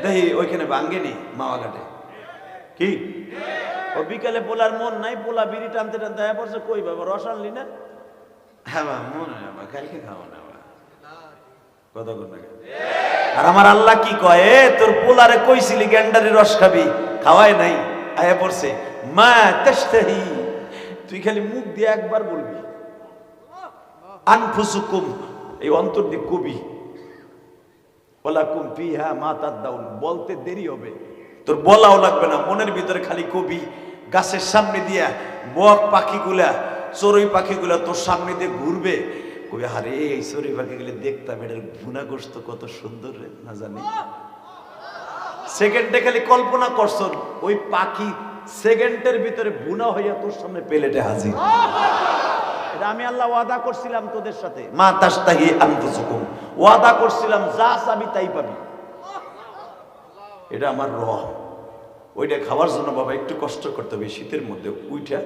দেখি ওইখানে ভাঙ্গেনি মাওয়া ঘাটে কি ও বিকালে পোলার মন নাই, পোলা বিড়ি টানতে টানতে আয়া পড়ছে, কই বাবা রস আনলি না? হ্যাঁ বা মনে হয় বা কালকে খাওয়া না বা কতক্ষণ না। আর আমার আল্লাহ কি কয়, তোর পোলারে কইছিলি গেন্ডারি রস খাবি, খাওয়াই নাই, আয়া পড়ছে মা তাশতাহি। তুই খালি মুখ দিয়ে একবার বলবি আনফুসুকুম, এই অন্তর দিয়ে কবি ওয়ালাকুম ফিহা মা তাদাউন, বলতে দেরি হবে, তোর বলাও লাগবে না, মনের ভিতরে খালি কবি। গাছের সামনে দিয়া বক পাখিগুলা, চড়ুই পাখিগুলা তোর সামনে দিয়ে ঘুরবে, কবি আরে এই চড়ুই পাখিগুলো দেখতাম, এটার ভুনা গোশত কত সুন্দর রে না জানি। সেকেন্ডে খালি কল্পনা করছো, ওই পাখি সেকেন্ডের ভিতরে ভুনা হইয়া তোর সামনে প্লেটে হাজির। এটা আমি আল্লাহ ওয়াদা করছিলাম তোদের সাথে। মা তাশতাহি আনফুসুকুম, ওয়াদা করছিলাম যা চাবি তাই পাবি। এটা আমার রহ। ওইটা খাওয়ার জন্য বাবা একটু কষ্ট করতে হবে। শীতের মধ্যে উইঠা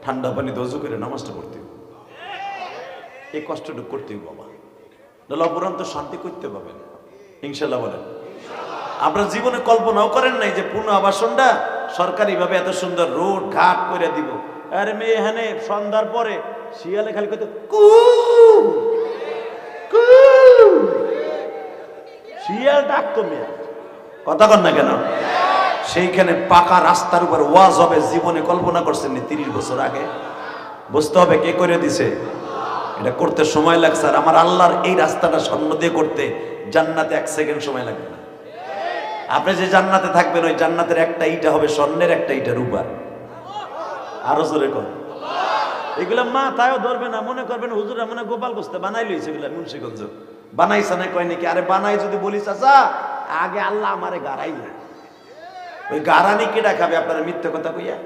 ঠান্ডা পানি দজু করে নামাজটা পড়তে হবে, এই কষ্টটা করতে হবে বাবা, নাহলে অপরান্ত শান্তি করতে পাবেন ইনশাল্লাহ বলেন। আপনার জীবনে কল্পনাও করেন নাই যে পূর্ণ আবাসনটা সরকারি ভাবে এত সুন্দর রোড ঘাট করে দিব। আরে মেয়ে এখানে সন্ধ্যার পরে শিয়ালে খালি কত কু কু, শিয়াল ডাকতো মেয়ে, কথা কন না কেন? সেইখানে পাকা রাস্তার উপর ওয়াজ হবে, জীবনে কল্পনা করছেন 30 বছর আগে? বুঝতে হবে কে করে দিছে। এটা করতে সময় লাগছে, আর আমার আল্লাহর এই রাস্তাটা স্বর্ণ দিয়ে করতে জান্নাতে 1 সেকেন্ড সময় লাগবে না। আপনি যে জান্নাতে থাকবেন ওই জান্নাতের একটা ইটা হবে স্বর্ণের, একটা ইটা রূপার। আরো জোরে কর। এগুলা মাথায়ও ধরবে না, মনে করবেন হুজুর মনে গোপাল গোস্তে বানাই লইছে এগুলা মুন্সিগঞ্জ। বানাইছে না কয় নাকি? আরে বানাই যদি বলিস চাচা আগে আল্লাহ আমারে গারাই না, ওই গারানি কেটা খাবে আপনারা মিথ্যে কথা কইয়া?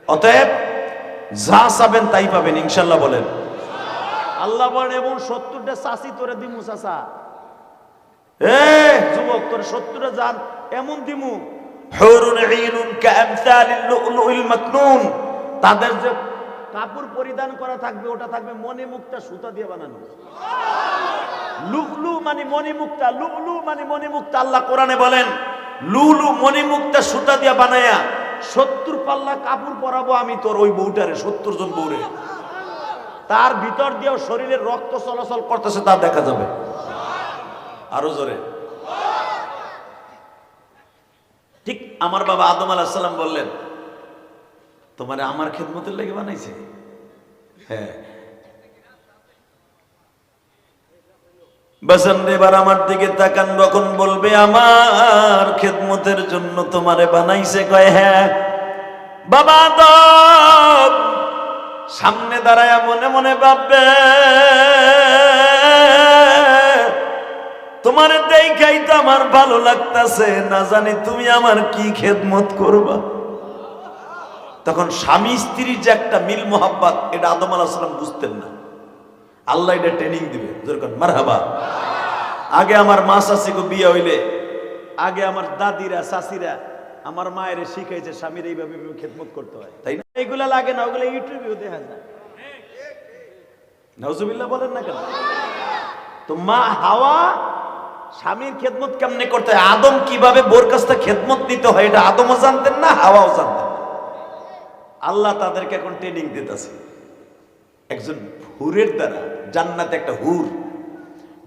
অতএব যা চাবেন তাই পাবেন ইনশাল্লাহ বলেন। আল্লাহ বলেন এবং 70টা চাষি তোরে দিমু চাচা। যুবক তোর 70টা জান এমন দিমু, হুরুন আইনুন কামসালিল লুলুইল মাকনুন, তাদের যে কাপড় পরিধান করা থাকবে ওটা থাকবে মনে মুক্তা সুতা দিয়ে বানানো। লুলু মানে মণিমুক্তা, লুলু মানে মণিমুক্তা। আল্লাহ কোরআনে বলেন লুলু মণিমুক্তা সুতা দিয়া বানায়া 70 পাল্লা কাপড় পরাবো আমি তোর ওই বউটারে, 70 জন বউরে। তার ভিতর দিয়েও শরীরের রক্ত চলাচল করতেছে, তা দেখা যাবে। আরো জোরে। ঠিক আমার বাবা আদম আলাইহিস সালাম বললেন তোমারে আমার খেদমতের লাগি বানাইছে। হ্যাঁ বাসান এবার আমার দিকে তাকান, যখন বলবে আমার খেদমতের জন্য তোমারে বানাইছে, কয় হ্যাঁ। বাবা আদম সামনে দাঁড়ায়া মনে মনে ভাববে তোমার দেখাই তো আমার ভালো লাগতাছে, না জানি তুমি আমার কি খেদমত করবা। তখন স্বামী স্ত্রীর যে একটা মিল মোহাব্বত, এটা আদম আলাইহিস সালাম বুঝতেন না। আল্লাহ এটা ট্রেনিং দিবে, যেরকম মারহাবা। আগে আমার মা চাচিকে বিয়ে হইলে, আগে আমার দাদিরা চাচিরা আমার মায়ের শিখাইছে স্বামীর এইভাবে খেদমত করতে হয়, তাই না? এগুলা লাগে না, ওগুলো ইউটিউবেও দেখা যায়। নাউজুবিল্লাহ বলেন না কেন? তো মা হাওয়া স্বামীর খেদমত কেমনে করতে হয়, আদম কিভাবে বোর কাছ থেকে খেদমত নিতে হয়, এটা আদমও জানতেন না, হাওয়াও জানতেন না। আল্লাহ তাদেরকে এখন ট্রেনিং দিতেছে। একজন হুরের দ্বারা, জান্নাতে একটা হুর,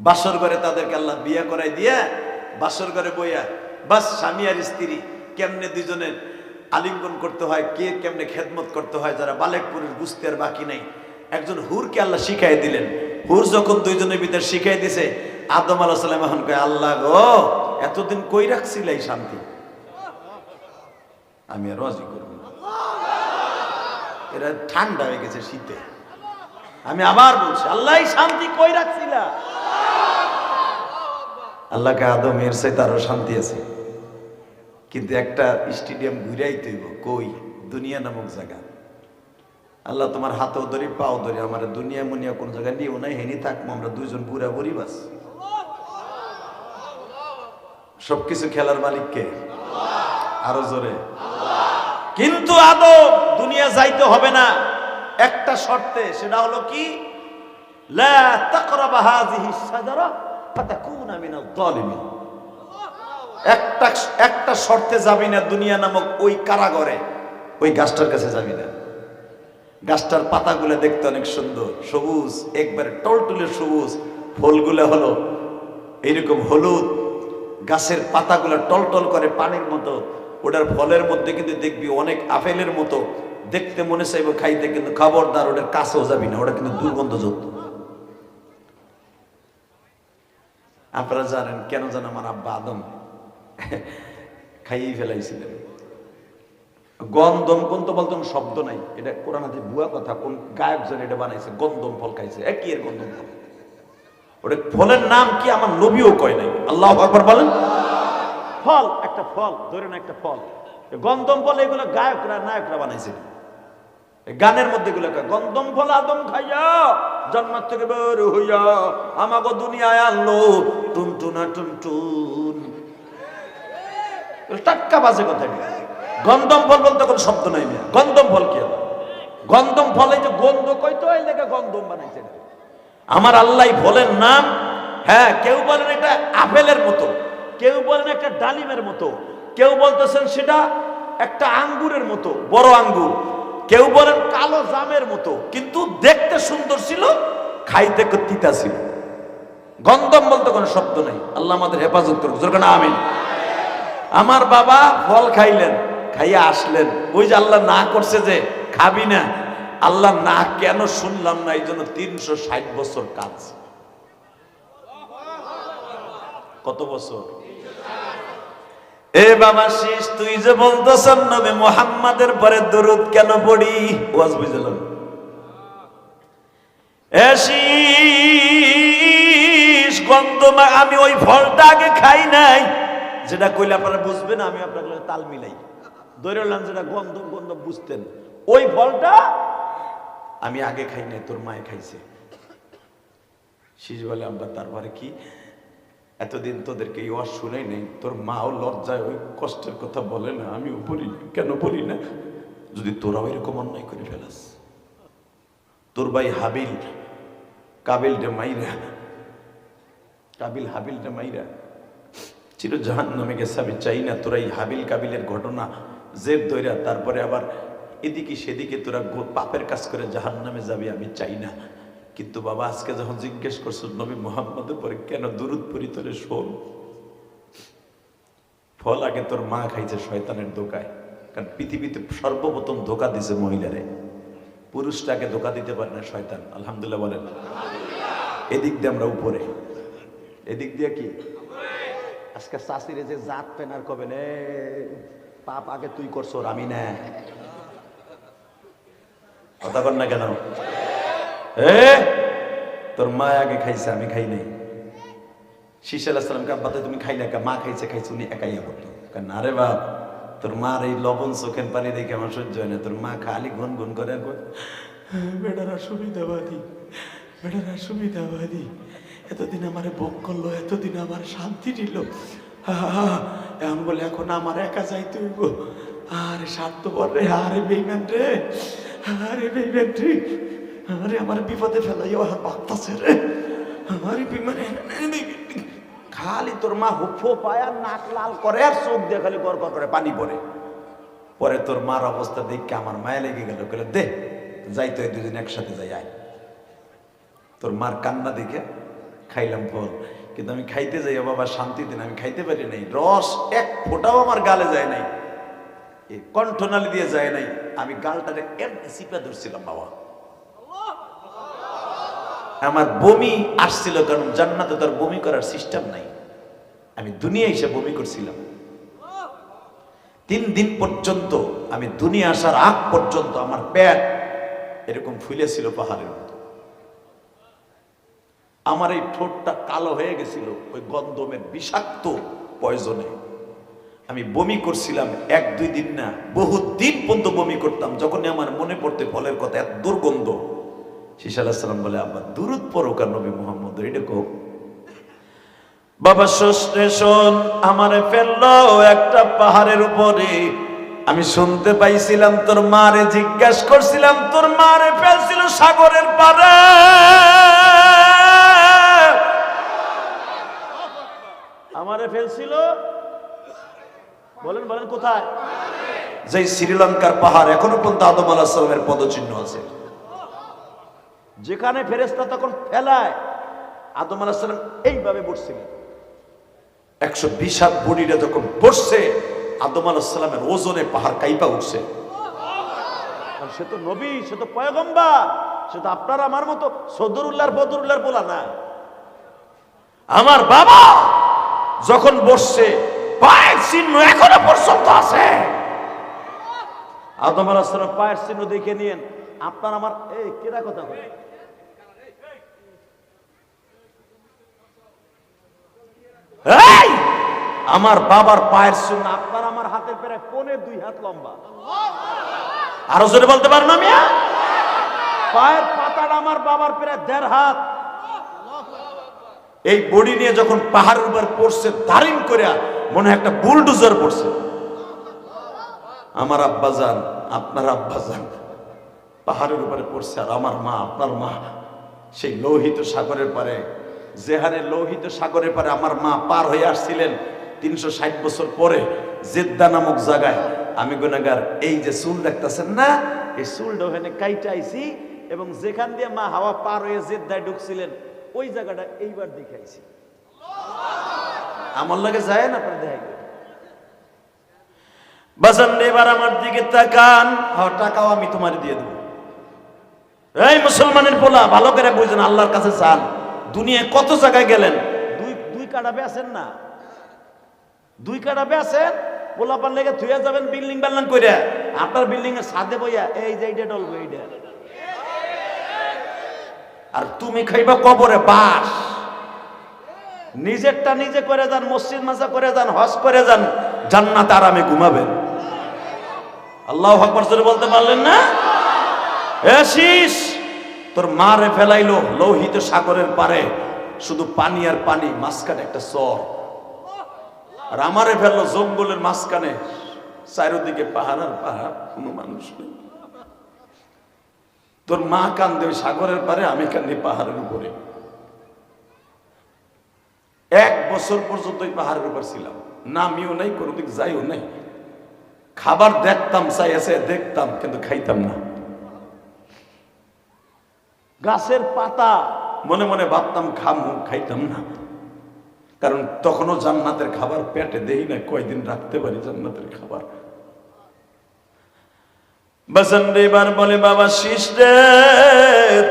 বাসর ঘরে তাদেরকে আল্লাহ বিয়ে করাই দিয়া বাসর ঘরে বইয়া বাস স্বামী আর স্ত্রী কেমনে দুজনের আলিঙ্গন করতে হয়, কে কেমনে খেদমত করতে হয়, যারা বালেক পুরুষ বুঝতে আর বাকি নেই। একজন হুরকে আল্লাহ শিখাই দিলেন। হুর যখন দুইজনের ভিতরে শিখাই দিছে, আদম আলাইহিস সালাম এখন কয় আল্লাহ গো এতদিন কই রাখছিল এই শান্তি, আমি আর রাজি করব না। এরা ঠান্ডা হয়ে গেছে শীতে, আমি আবার বলছি আল্লাহ শান্তি কই রাখছিলা। আল্লাহকে আদম এর চাইতে আরো শান্তি আছে, কিন্তু একটা স্টেডিয়াম ঘুরাই তৈব কই দুনিয়া নামক জায়গা। আল্লাহ তোমার হাতও ধরি পাও ধরি, আমার দুনিয়া মুনিয়া কোন জায়গায় নিয়েও নাই, হেনি থাকবো আমরা দুইজন বুড়া বুড়ি বাস। সবকিছু খেলার মালিককে, আরো জোরে। কিন্তু আদম দুনিয়া যাইতে হবে না একটা শর্তে, সেটা হলো কি লা তাকরাবা হাযিহিস শাজারা ফাতাকুনা মিনাল যালিমিন। একটা শর্তে যাবি না দুনিয়া নামক ওই কারাগারে, ওই গাছটার কাছে যাবি না। গাছটার পাতাগুলো দেখতে অনেক সুন্দর, সবুজ, একবারে টলটলে সবুজ, ফুলগুলো হলো এইরকম হলুদ, গাছের পাতাগুলো টলটল করে পানির মতো, ওটার ফলের মধ্যে কিন্তু দেখবি অনেক আপেলের মতো দেখতে মনে চাইব খাইতে, কিন্তু খবরদার ওটার কাছেও যাবি না, ওটা কিন্তু দুর্গন্ধযুক্ত। আপনারা জানেন কেন জান আমার আব্বা আদম খাইয়েই ফেলাইছিলেন। গন্ধম কোন তো বলতো শব্দ নাই, এটা কোরআন হাদিস ভুয়া কথা, কোন গায়কজন এটা বানাইছে, গন্ধম ফল খাইছে। একই এর গন্ধম ফল, ওটা ফলের নাম কি আমার নবীও কয় নাই। আল্লাহু আকবার বলেন। ফল একটা ফল, ধরে না একটা ফল, গন্ধম ফল, এগুলো গায়করা নায়করা বানাইছে। গানের মধ্যে এগুলো গন্ধম ফল আদম খাইয়া জান্নাত থেকে বের হইয়া আমাগো দুনিয়ায় আনলো টুনটুনা টুনটুন। টাটকা বাজে কথা। গন্ধম ফল বলতে কোনো শব্দ নাই মিয়া। গন্ধম ফল কি হবে? গন্ধম ফল এই যে গন্ধ কইতো, এই লেগে গন্ধম বানাইছে। আমার আল্লাহ ফলের নাম, হ্যাঁ কেউ বলেন এটা আপেলের মতো, কেউ বলেন একটা ডালিমের মতো, কেউ বলতেছেন সেটা একটা আঙ্গুরের মতো, বড় আঙ্গুর, কেউ বলেন কালো জামের মতো, কিন্তু দেখতে সুন্দর ছিল, খাইতে তিতা ছিল। গন্ধম বলতে কোনো শব্দ নাই। আল্লাহ আমাদের হেফাজত করুক, যেরকম আমিন। আমার বাবা ফল খাইলেন, খাইয়া আসলেন, ওই যে আল্লাহ না করছে যে খাবি না, আল্লাহ না কেন শুনলাম না, এই জন্য 360 বছর কাজ। কত বছর? এ বাবা শীষ, তুই যে বলতেছেন নবী মুহাম্মাদের পরে দরুদ কেন পড়ি, ওয়াজ বুঝলাম। এ শীষ গন্ধম, আমি ওই ফলটা আগে খাই নাই, যেটা কইলে আপনারা বুঝবেন, আমি আপনার তাল মিলাই ধরলাম, যেটা গন্ধম গন্ধম বুঝতেন, ওই ফলটা আমি আগে খাই নাই, তোর মায়ে খাইছে। শীষ বলে আব্বা তারপরে কি, এতদিন তোদেরকে এই ওয়াজ শুনাই নেই, তোর মাও লজ্জায় ওই কষ্টের কথা বলে না, আমিও বলি না। কেন বলি না? যদি তোরাও এরকম অন্যায় করে ফেলাস, তোর ভাই হাবিল কাবিল রে মাইরা কাবিল হাবিলটা মাইরা চির জাহান্নামে গেছে। আমি চাই না তোরা এই হাবিল কাবিলের ঘটনা জেদ দইরা তারপরে আবার এদিকে সেদিকে তোরা পাপের কাজ করে জাহান্নামে যাবি, আমি চাই না। কিন্তু বাবা আজকে যখন জিজ্ঞেস করছো নবী মুহাম্মদের পরে কেন দুরূদ পড়ি, তোরে শোন, ফল আগে তোর মা খাইছে শয়তানের ধোকায়। কারণ পৃথিবীতে সর্বপ্রথম ধোকা দিছে মহিলারে, পুরুষটাকে ধোকা দিতে পারে না শয়তান। আলহামদুলিল্লাহ বলেন। এদিক দিয়ে আমরা উপরে, এদিক দিয়ে কি আজকে চাষিরে যে জাত পেনার কবেন এ পাপ আগে তুই করছো আমি না, কথা কর না কেন? তোর মা আগে খাইছে আমি খাই নাই। শীষ আলাইহিস সালামকে আব্বাতে তুমি খাইলে কা? মা খাইছে খাইছে উনি একাই করতো। কারণ আরে বাপ তোর মার এই লবণ চোখের পানি দেখে আমার সহ্য হয় না। তোর মা খালি গুন গুন করে আর বেটারা সুবিধাবাদী, বেটারা সুবিধাবাদী, এতদিন আমারে ভোগ করলো, এতদিন আমার শান্তি দিল, এমন বলে এখন আমার একা যাইতে হইব। আরে স্বার্থপর রে, আরে বেইমান রে, আরে বেইমান রে, আরে আমার বিপদে ফেলাইও বাগতাছে রে, আরে বিমান। খালি তোর মা হুফো পায় আর নাক লাল করে আর চোখ দিয়ে খালি গড় করে পানি পড়ে। পরে তোর মার অবস্থা দেখে আমার মায়া লেগে গেল, বলে দে যাইতে হয় দুদিন একসাথে যাই আয়। তোর মার কান্না দেখে খাইলাম ফল, কিন্তু আমি খাইতে যাই বাবা শান্তি দিন, আমি খাইতে পারি নাই। রস এক ফোঁটাও আমার গালে যায় নাই, এই কণ্ঠনালী দিয়ে যায় নাই। আমি গালটারে এমনি চিপা ধরছিলাম বাবা। আমার বমি আসছিল, কারণ জান্নাতে তোর বমি করার সিস্টেম নাই। আমি দুনিয়া এসে বমি করছিলাম 3 দিন পর্যন্ত। আমি দুনিয়া আসার আগ পর্যন্ত আমার পেট এরকম ফুলেছিল পাহাড়ের মতো। আমার এই ঠোঁটটা কালো হয়ে গেছিল ওই গন্ধমের বিষাক্ত পয়জনে। আমি বমি করছিলাম 1-2 দিন না, বহুত দিন পর্যন্ত বমি করতাম। যখনই আমার মনে পড়তে ফলের কথা, এত দুর্গন্ধ। শীষ আলাইহিস সালাম বলে আব্বা দুরূদ পড়ো কার নবী মুহাম্মদ, এটা কো। বাবা শোন, আমারে ফেললো একটা পাহাড়ের উপরে। আমি শুনতে পাইছিলাম তোর মারে জিজ্ঞাস করছিলাম, তোর মারে ফেলছিল সাগরের পাড়ে। আমারে ফেলছিল বলেন বলেন কোথায়? যে শ্রীলঙ্কার পাহাড়, এখনো পর্যন্ত আদম আলাইহিস সালামের পদচিহ্ন আছে। যেখানে ফেরেশতা তখন ফেলায়, আদম আলাইহিস সালাম এইভাবে বসছিলেন। 120 হাত বডিটা যখন পড়ছে, আদম আলাইহিস সালামের ওজনে পাহাড় কাইপা উঠছে। সে তো নবী, সে তো পয়গম্বর, সে তো আপনার আমার মতো সদরুল্লাহর বদরুল্লাহর বলা না। আমার বাবা যখন বসছে, পায়ের চিহ্ন এখনো পর্যন্ত আছে। আদম আলাইহিস সালাম পায়ের চিহ্ন দেখে নিয়েন। আপনার আমার এই কেরা কথা বলে, এই আমার বাবার পায়ের চিহ্ন আপনার আমার হাতের প্রায় 1.25 হাত লম্বা। আরো জোরে বলতে পারেন না মিয়া? পায়ের পাতাটা আমার বাবার প্রায় 1.5 হাত। এই বডি নিয়ে যখন পাহাড়ের উপর পড়ছে, দাঁড়িম করে মনে হয় একটা বুলডোজার পড়ছে। আমার আব্বাজান, আপনার আব্বাজান পাহাড়ের উপরে পড়ছে, আর আমার মা, আপনার মা সেই লোহিত সাগরের পারে, যেহারে লোহিত সাগরের পারে আমার মা পার হয়ে আসছিলেন 360 বছর পরে জেদ্দা নামক জায়গায়। আমি গুনাহগার, এই যে চুল দেখতেছেন না, এই চুলটা ওখানে কাইটা আইছি, এবং যেখান দিয়ে মা হাওয়া পার হয়ে জেদ্দায় ঢুকছিলেন ওই জায়গাটা এইবার দেখাইছি। আমার লাগে যায় না, আপনার দেখাই বাজান। এবার আমার দিকে তাকান, টাকাও আমি তোমার দিয়ে দেবো। এই মুসলমানের পোলা, ভালো করে বুঝেন, আল্লাহর কাছে চান। দুনিয়ায় কত জায়গায় গেলেন, দুই কাটা বেছেন না, 2 কাটা বেছেন, পোলাপান লেগে থুয়ে যাবেন বিল্ডিং বাল্লাং করে। আপনার বিল্ডিং এর ছাদে বইয়া এই যে এইটা ডলবো এইটা, আর তুমি খাইবা কবরে বাস। নিজেরটা নিজে করে যান, মসজিদ মাসা করে যান, হজ করে যান, জান্নাতে আরামে ঘুমাবেন। আল্লাহু আকবার জোরে বলতে পারলেন না? শীষ, তোর মারে ফেলাইলো লোহিত সাগরের পারে, শুধু পানি আর পানি, মাঝখানে একটা চর। আর আমারে ফেললো জঙ্গলের মাঝখানে, চারিদিকে পাহাড় আর পাহাড়, কোনো মানুষ নেই। তোর মা কান্দে ওই সাগরের পারে, আমি কান্দি পাহাড়ের উপরে। বছর পর্যন্ত ওই পাহাড়ের উপর ছিলাম, নামিও নাই, কোনোদিন যাইও নাই। খাবার দেখতাম, চাই আছে দেখতাম, কিন্তু খাইতাম না। গাছের পাতা মনে মনে ভাবতাম খামু, খাইতাম না। কারণ তখনও জান্নাতের খাবার পেটে দেই না, কয়দিন রাখতে পারি জান্নাতের খাবার। বাসন এবার বলে, বাবা শীষ রে,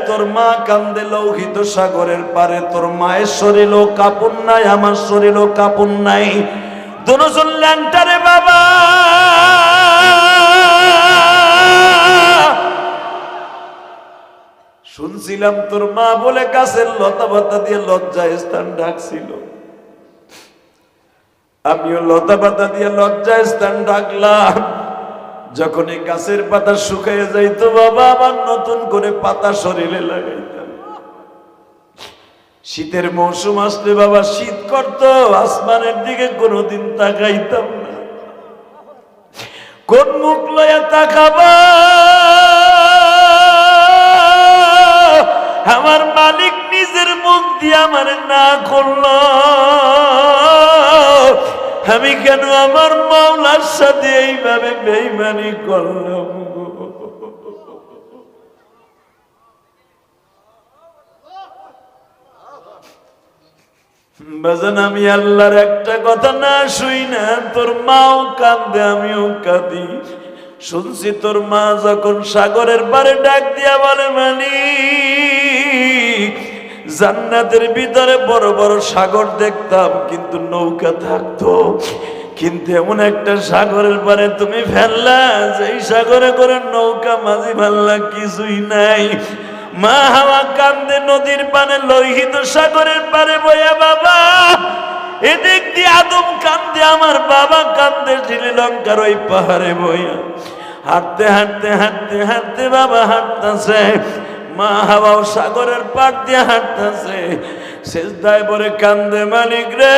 তোর মা কান্দে লৌহিত সাগরের পারে, তোর মায়ের শরীরও কাপড় নাই, আমার শরীরও কাপড় নাই, দুজন ল্যাংটারে বাবা। শুনছিলাম তোর মা বলে গাছের লতা পাতা দিয়ে লজ্জা স্থান ঢাকছিল, আমিও লতা পাতা দিয়ে লজ্জা স্থান ঢাকলাম। যখন এই গাছের পাতা শুকিয়ে যাইতো বাবা, আবার নতুন করে পাতা শরীরে লাগাইতাম। শীতের মৌসুম আসলে বাবা শীত করতো, আসমানের দিকে কোনোদিন তাকাইতাম না। কোন মুখ লইয়া তাকাবা, আমার মালিক নিজের মুখ দিয়ে আমার না করলো, আমি কেন আমার মাওলার সাথে এইভাবে বেঈমানি করলাম? বাজান আমি আল্লাহর একটা কথা না শুই না, তোর মাও কান্দে আমিও কাঁদি। শুনছি তোর মা যখন সাগরের পারে ডাক দিয়া বলে, মালিক জান্নাতের ভিতরে বড় বড় সাগর দেখতাম, কিন্তু নৌকা থাকতো, কিন্তু এমন একটা সাগরের পারে তুমি ফেললা, যেই সাগরে করে নৌকা মাঝি ফেললা কিছুই নাই। মা হাওয়া কান্দে নদীর পানে লোহিত সাগরের পারে বইয়া বাবা, এদিক দিয়ে আদম কান্দে, আমার বাবা কান্দে শ্রীলঙ্কার ওই পাহাড়ে বইয়া। হাঁটতে হাঁটতে হাঁটতে হাঁটতে বাবা হাঁটতেছে, মা হাওয়াও সাগরের পাড় দিয়ে হাঁটতেছে, সেজদায় পরে কান্দে, মালিক রে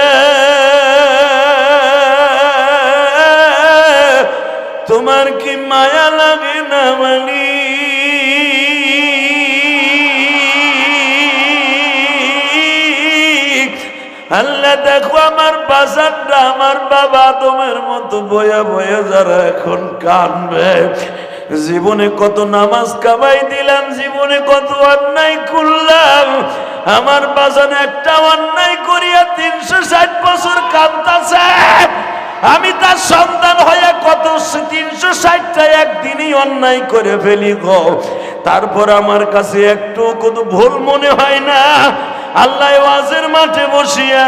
তোমার কি মায়া লাগে না মালিক? আল্লাহ দেখো আমার বাজারটা, আমার বাবা আদমের মতো বয়া বয়া যারা এখন কানবে। জীবনে কত নামাজ কামাই দিলাম, জীবনে কত অন্যায় করলাম, আমার বাজান একটা অন্যায় করিয়া 360 বছর কাঁদতাছে। আমি তার সন্তান হয়ে কত 360টা একদিনই অন্যায় করে ফেলি গো, তারপর আমার কাছে একটু কত ভুল মনে হয় না। আল্লাহ ওয়াজের মাঠে বসিয়া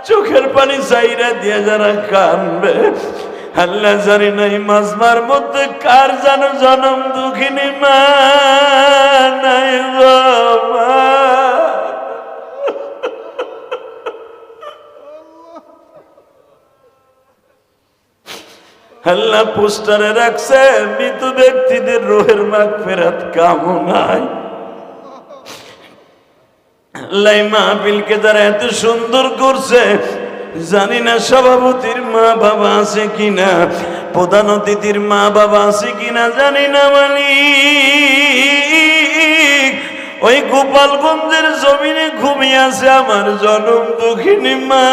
চোখের পানি চাইরা দিয়ে যারা কানবে, আল্লাহ জানি নাই মাজমার মধ্যে কার যেন জনম দুঃখিনী মা নাই গো মা। আল্লাহ পোস্টারে রাখছে মৃত ব্যক্তিদের রুহের মাগফিরাত কামনায়। আল্লাহ মাহফিলকে যারা এত সুন্দর করছে, জানি না সভাপতির মা বাবা আছে কিনা, প্রধান অতিথির মা বাবা আছে কিনা জানি না, মালিক ওই গোপালগঞ্জের জমিনে ঘুমিয়ে আছে আমার জনম দুঃখিনী মা।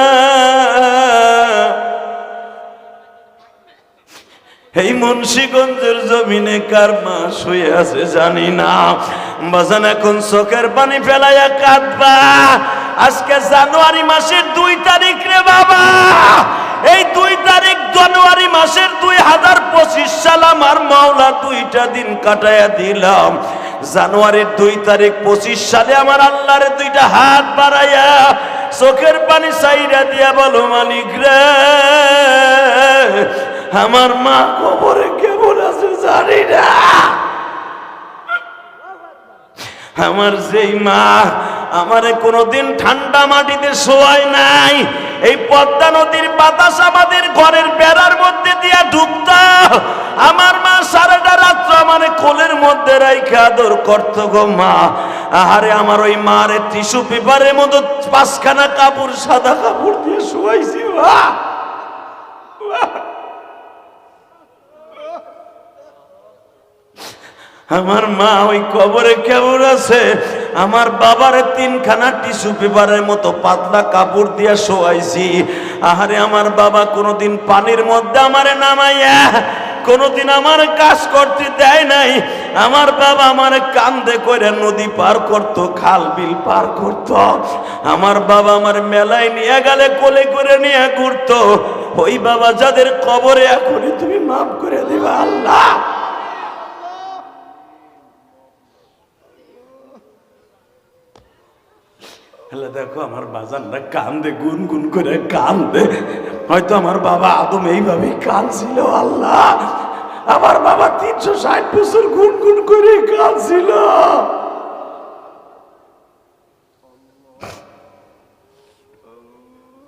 এই মুন্সিগঞ্জের জমিনে কার মা শুয়ে আছে জানি না, বাজান এখন চোখের পানি ফেলাইয়া কাঁদবা। আজকে জানুয়ারি মাসের 2 তারিখ রে বাবা, এই 2 তারিখ জানুয়ারি মাসের 2025 সাল আমার মাওলা 2টা দিন কাটাইয়া দিলাম। জানুয়ারির 2 তারিখ 25 সালে আমার আল্লাহরে 2টা হাত বাড়াইয়া চোখের পানি চাইরা দিয়া বলো, মালিক রে আমার মা কবরে কেমন আছে জানি না। আমার যেই মা আমারে কোনোদিন ঠান্ডা মাটিতে শোয়ায় নাই, এই পদ্মা নদীর বাতাস আমাদের ঘরের বেড়ার মধ্যে দিয়া ঢুকতো, আমার মা সারাটা রাত্র আমারে কোলের মধ্যে রাইখা আদর করত গো মা। আহারে আমার ওই মারে টিস্যু পেপারের মতো 5খানা কাপড়, সাদা কাপড় দিয়ে শোয়াইছি। আমার মা ওই কবরে কেমন আছে আমার বাবারে 3খানা টিস্যু পেপারের মতো পাতলা কাপড় দিয়া শোয়াইছি। আহারে আমার বাবা কোনোদিন পানির মধ্যে আমারে নামাইয়া কোনোদিন আমার কাজ করতে দেয় নাই। আমার বাবা আমার কান্দে করে নদী পার করত, খাল বিল পার করত। আমার বাবা আমার মেলায় নিয়ে গেলে কোলে করে নিয়ে ঘুরতো। ওই বাবা যাদের কবরে এখনই তুমি মাফ করে দিবা আল্লাহ। দেখো আমার বাজানরা কান্দে, গুনগুন করে কান্দে। হয়তো আমার বাবা আদম এইভাবে কাঁদছিল আল্লাহ। আমার বাবা 360 বছর গুনগুন করে কাঁদছিল।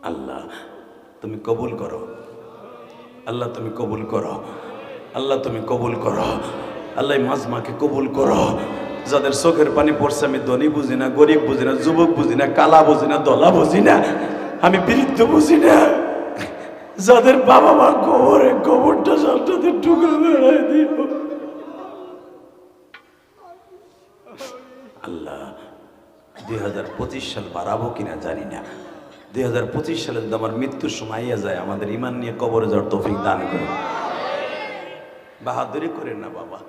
আল্লাহ তুমি কবুল করো, আল্লাহ তুমি কবুল করো, আল্লাহ তুমি কবুল করো, আল্লাহ মাজমাকে কবুল করো। যাদের চোখের পানি পড়ছে, আমি ধনী বুঝি না, গরিব বুঝি না, যুবক বুঝি না, কালা বুঝি না, দলা বুঝি না, আমি বৃদ্ধ বুঝি না, যাদের বাবা মা কবরে, কবরটা সবটাতে ঢুকে বেড়াই দিও আল্লাহ। 2025 সাল বাড়াবো কিনা জানি না। 2025 সালে যদি আমার মৃত্যুর সময় আইয়া যায়, আমাদের ইমান নিয়ে কবরে যাওয়ার তৌফিক দান করুন। বাহাদুরি করেন না বাবা।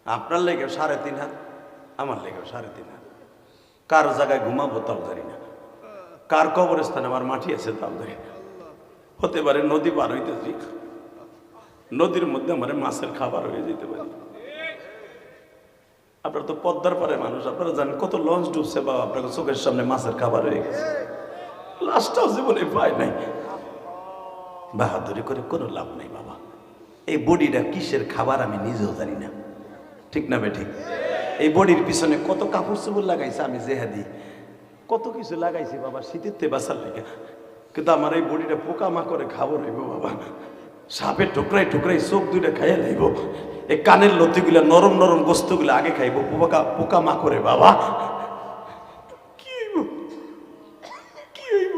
আপনার লেগে 3.5 হাত, আমার লেগে 3.5 হাত। কার জায়গায় ঘুমাবো তাও জানি না, কার কবরস্থানে আমার মাটি আছে তাও জানি না। হতে পারে নদী পার হইতেছি, নদীর মধ্যে আমার মাছের খাবার হয়ে যেতে পারে। আপনারা তো পদ্মার পারে মানুষ, আপনারা জানেন কত লঞ্চ ডুবছে বাবা, আপনার চোখের সামনে মাছের খাবার হয়ে গেছে, লাশটাও জীবনে পায় নাই। বাহাদুরি করে কোনো লাভ নাই বাবা। এই বডিটা কিসের খাবার আমি নিজেও জানি না, ঠিক না ঠিক? এই বডির পিছনে কত কাপড় চোপড় লাগাইছে, আমি জেহাদি কত কিছু লাগাইছি বাবা শীতের বাঁচার লেগে, কিন্তু আমার এই বডিটা পোকা মাকড়ে খাবো রইব বাবা। সাপে ঠুকরাই ঠুকরাই চোখ দুইটা খাইয়া লাইব, এই কানের লতিগুলা নরম নরম গোস্তগুলো আগে খাইব, পোকা মাকড়ে বাবা। কি হইব কি হইব?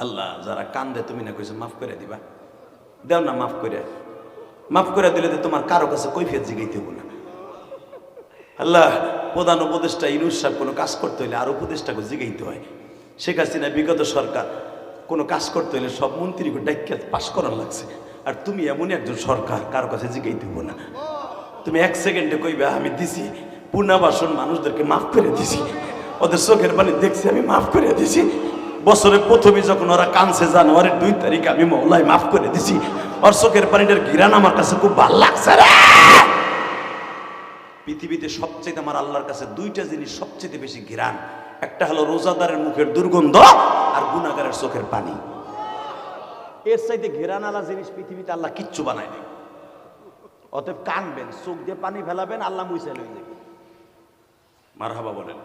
আল্লাহ যারা কান্দে তুমি না কইছো মাফ করে দিবা, দেও না মাফ করে দিলে তো তোমার কারো কাছে কৈফিয়ত জিগাইতে হবো না। আল্লাহ প্রধান উপদেষ্টা ইউনূস সাহেব কোনো কাজ করতে হইলে আর উপদেষ্টাকে জিগাইতে হয়। শেখ হাসিনা বিগত সরকার কোনো কাজ করতে হইলে সব মন্ত্রীকে ডাইক্যা পাশ করার লাগছে, আর তুমি এমনই একজন সরকার কারো কাছে জিগাইতে হবো না। তুমি 1 সেকেন্ডে কইবে আমি দিছি পুনর্বাসন, মানুষদেরকে মাফ করে দিছি, ওদের চোখের পানি দেখছি আমি মাফ করে দিছি। বছরের প্রথমে যখন ওরা কানছে জানুয়ারির 2 তারিখে আমি মহল্লায় মাফ করে দিছি, ওর চোখের পানিটার ঘিরান আমার কাছে খুব ভালো লাগছে রে। পৃথিবীতে সবচেয়ে আমার আল্লাহর কাছে 2টা জিনিস সবচেয়ে বেশি ঘিরান, একটা হলো রোজাদারের মুখের দুর্গন্ধ, আর গুনাহগারের চোখের পানি। এর চাইতে ঘিরান আলা জিনিস পৃথিবীতে আল্লাহ কিচ্ছু বানায় নাই। অতএব কানবেন, চোখ দিয়ে পানি ফেলাবেন, আল্লাহ মুইসা লই যাবে। মারহাবা বলেন।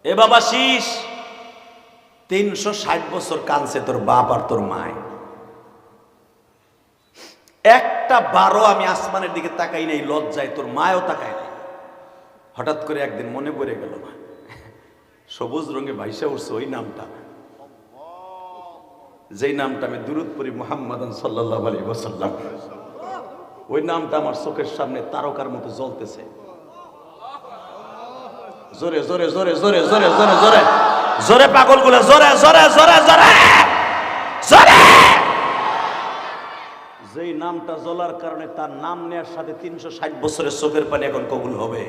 এ বাবা শীষ 360 বছর কানছে তোর বাপ আর তোর মায়, একটা বারো আমি আসমানের দিকে তাকাই নাই লজ্জায়, তোর মায়ও তাকায় নাই। হঠাৎ করে একদিন মনে পড়ে গেল সবুজ রঙে ভাইসা উঠছে ওই নামটা, যেই নামটা আমি দুরূদ পড়ি মুহাম্মাদান সাল্লাল্লাহু আলাইহি ওয়াসাল্লাম, ওই নামটা আমার চোখের সামনে তারকার মতো জ্বলতেছে। জোরে জোরে জোরে জোরে জোরে জোরে জোরে জোরে পাগলগুলো জোরে জোরে জোরে জোরে জোরে। যেই নামটা জ্বলার কারণে তার নাম নেওয়ার সাথে 360 বছরের চোখের পানি এখন কবুল হবে।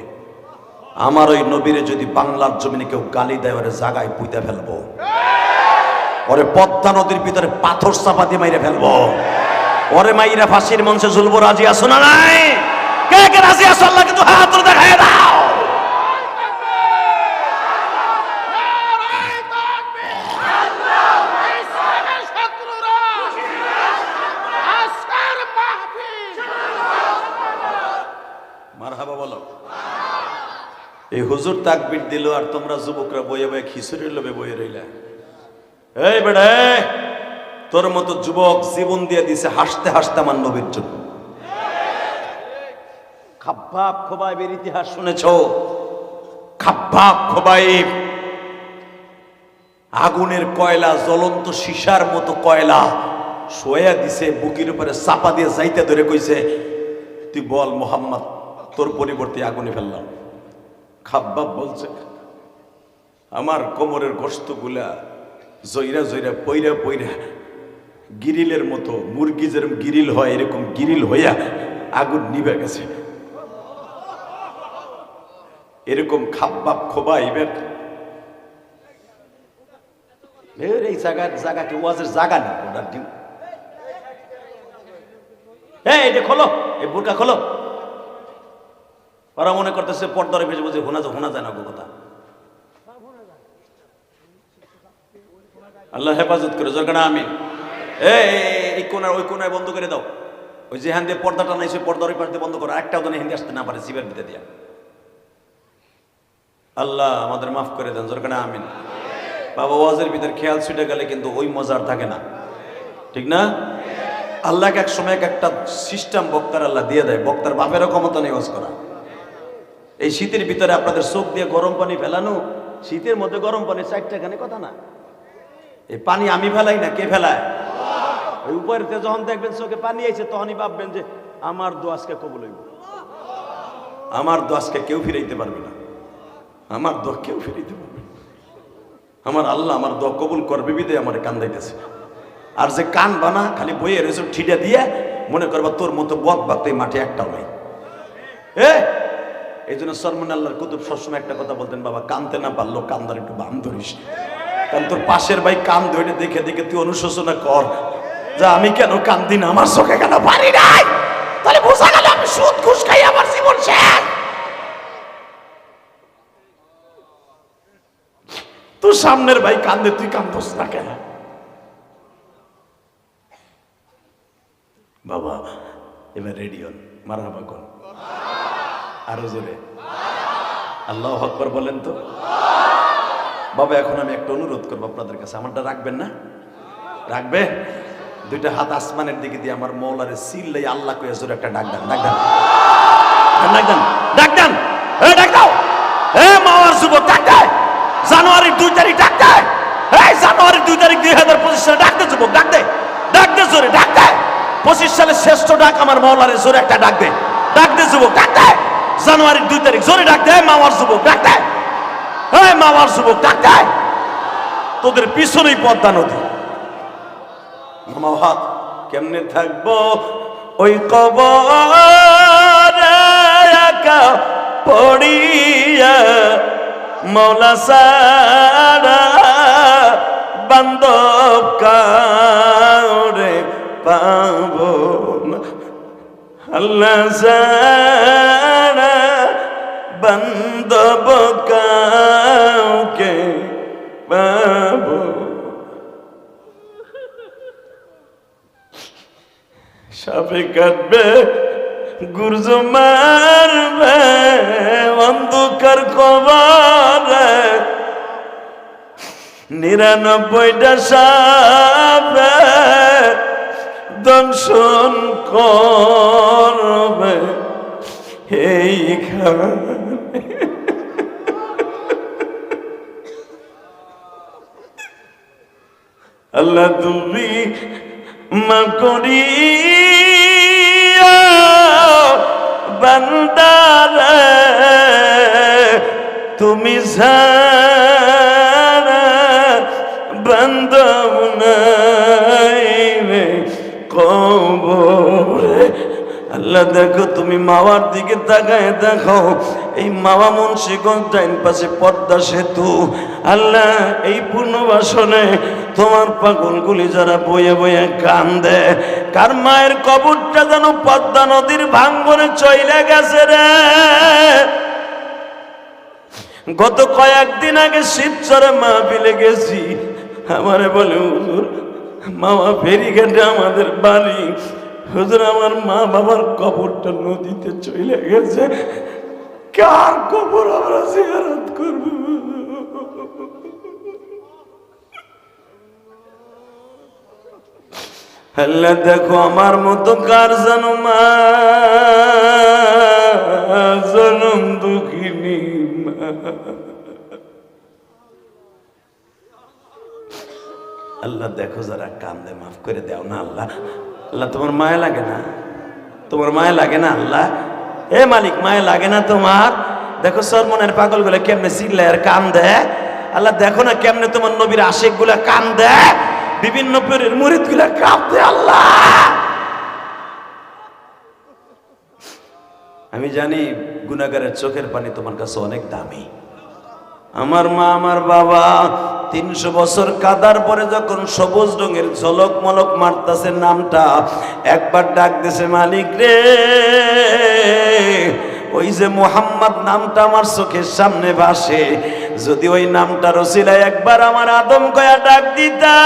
আমার ওই নবীরে যদি বাংলার জমিনে কেউ গালি দেয়, ওরে জায়গায় পুঁতে ফেলবো, ওরে পদ্মা নদীর ভিতরে পাথর চাপা দিয়ে মাইরে ফেলবো, ওরে মাইরা ফাঁসির মঞ্চে ঝুলবো। রাজি আছো না নাই? কে কে রাজি আছো? আল্লাহ কিন্তু হাত দেখায় দাও। মারহাবা বলো। এই হুজুর তাকবীর দিল আর তোমরা যুবকরা বয়ে বয়ে খিচুড়ির লোভে বয়ে রইলা। এই বেড়া, তোর মতো যুবক জীবন দিয়ে দিছে হাসতে হাসতে আমার নবীর জন্য। খাব্বাব খোবাইবের ইতিহাস শুনেছো? খাব্বাব খোবাইব আগুনের কয়লা, জ্বলন্ত সীসার মতো কয়লা, শোয়া দিছে, বুকের উপরে চাপা দিয়ে যাইতে ধরে কইছে, তুই বল মোহাম্মদ, তোর পরিবর্তে আগুনে ফেললাম। খাব্বাব বলছে, আমার কোমরের গোশতগুলা জইরা জইরা পইরা পইরা গিরিলের মতো, মুরগি যেরকম গিরিল হয় এরকম গিরিল হইয়া আগুন নিভে গেছে। এরকম খাব্বাব খোবাইবেন। এই জায়গাকে ওয়াজের জায়গা নেই। অর্ডার দিন, এটা খোলো, এই বোরকা খোলো। ওরা মনে করতেছে পর্দারে ভেসে বলছে শোনা যায় না কথা। আল্লাহ হেফাজত করে জোরকানা আমিন। এই কোনার ওই কোনায় বন্ধ করে দাও। ওই যে হ্যান দিয়ে পর্দাটা নাই, সে পর্দার ওই পাশ দিয়ে বন্ধ করো। একটাও যেন হিন্দি আসতে না পারে সিবের ভিতরে দিয়া। আল্লাহ আমাদের মাফ করে দেন, জোরকানা আমিন। বাবা, ওয়াজের ভিতরে খেয়াল ছুটে গেলে কিন্তু ওই মজার থাকে না, ঠিক না? আল্লাহকে এক সময় একটা সিস্টেম বক্তার আল্লাহ দিয়ে দেয়, বক্তার বাপেরও ক্ষমতা নেই ওয়াজ করা। এই শীতের ভিতরে আপনাদের চোখ দিয়ে গরম পানি ফেলানো, শীতের মধ্যে গরম পানি 4 টাকানে কথা না। এই পানি আমি ফেলাই না, কে ফেলায়? ওই উপরেতে যখন দেখবেন চোখে পানি আইছে, তখনই ভাববেন যে আমার দোয়াজকে কবুল হইব। আমার দোয়াজকে কেউ ফিরাইতে পারবে না, আমার দোয়া কেউ ফিরাইতে পারবে না। আমার আল্লাহ আমার দোয়া কবুল করবে বিদে আমার কান্দাইতেছে। আর যে কান বানা খালি বইয়ের এসব ঠিটা দিয়ে মনে করবা তোর মতো বদ বাদ এই মাঠে একটাও নাই। এই জন্য সরমন আল্লাহর কুতুব সবসময় একটা কথা বলতেন, বাবা কানতে না পারলো কান্দার একটু বাম ধরিস, কারণ তোর পাশের ভাই কান ধরে দেখে দেখে তুই অনুশোচনা কর যে আমি কেন কান্দি না, আমার চোখে কেন পারি নাই, তাহলে বোঝা গেল আমি সুদ ঘুষ খাই আমার জীবন শেষ। তোর সামনের ভাই কান্দে, তুই কান্দোস না কেন? বাবা এবার রেডি হন, মারহাবা কোন আরো জোরে আল্লাহু আকবার বলেন তো। বাবা এখন আমি একটা অনুরোধ করবো আপনাদের কাছে, আমারটা রাখবেন না? রাখবে? দুইটা হাত আসমানের দিকে দিয়ে আমার মৌলারে সিল্লাই আল্লাহ কইয়া জোরে একটা ডাক দেন, ডাক দেন, ডাক দেন, ডাক দেন, ডাক দাও। মাওয়ার যুবক ডাক দেয়, জানুয়ারির 2 তারিখ ডাক দেয়, জানুয়ারির 2 তারিখ 2025 সালে ডাক দে যুবক, ডাক দে, ডাক দে জোরে, ডাক দে। 25 সালের শ্রেষ্ঠ ডাক আমার মৌলারে জোরে একটা ডাক দে, ডাক দে যুবক, ডাক দে। জানুয়ারির 2 তারিখ জোরে ডাক দে, মাওয়ার যুবক ডাক দে, মাওয়ার যুবক ডাক দে। তোদের পিছনেই পদ্মা নদী। মামা হাত কেমনে থাকবো ওই কবরে একা পড়িয়া, মৌলা সারা বান্ধব কাউরে পাবো না, আল্লাহ সারা বান্ধব কাউকে পাবো। সাপে কাটবে, গুর্জ মারবে, অন্ধকার কবরে 99টা সাপে দংশন করবে এইখানে। আল্লাহ তুমি মাফ করিয়া বান্দারে, তুমি ছাড়া বান্দব নাই রে কবরে। আল্লাহ দেখো তুমি মাওয়ার দিকে তাকায় দেখো, এই মাওয়া মুন্সিগঞ্জ ডাইন পাশে পদ্মা সেতু। আল্লাহ এই পুনর্বাসনে তোমার পাগলগুলি যারা বয়ে বয়ে কান্দে, কার মায়ের কবরটা যেন পদ্মা নদীর ভাঙ্গনে চইলে গেছে রে। গত কয়েকদিন আগে শিবচরে মাহফিলে গেছি, আমারে বলে হুজুর মামা ফেরিঘাটে আমাদের বাড়ি, হুজুর আমার মা বাবার কবরটা নদীতে চলে গেছে, কার কবর আমরা জিয়ারত করব? আল্লাহ দেখো আমার মতো কার যেন মা জনম দুঃখিনী মা। আল্লাহ দেখো যারা কান্দে মাফ করে দাও না আল্লাহ। আল্লাহ তোমার মায়া লাগে না? তোমার মায়া লাগে না আল্লাহ? এ মালিক মায়া লাগে না তোমার? দেখো সরমনের পাগল গুলা কেমনে চিল্লায় আর কান্দে। আল্লাহ দেখো না কেমনে তোমার নবীর আশিক গুলা কান্দে, বিভিন্ন পীরের মুরিদ গুলা কাঁদে। আল্লাহ আমি জানি গুনাহগারের চোখের পানি তোমার কাছে অনেক দামি। আমার মা আমার বাবা 300 বছর কাদার পরে যখন সবুজ রঙের ঝলক মলক মারতাছে নামটা, একবার ডাক দিছে মালিক রে, ওই যে মুহাম্মদ নামটা আমার চোখের সামনে ভাসে, যদি ওই নামটার ওসিলায় একবার আমার আদম কয়া ডাক দিতা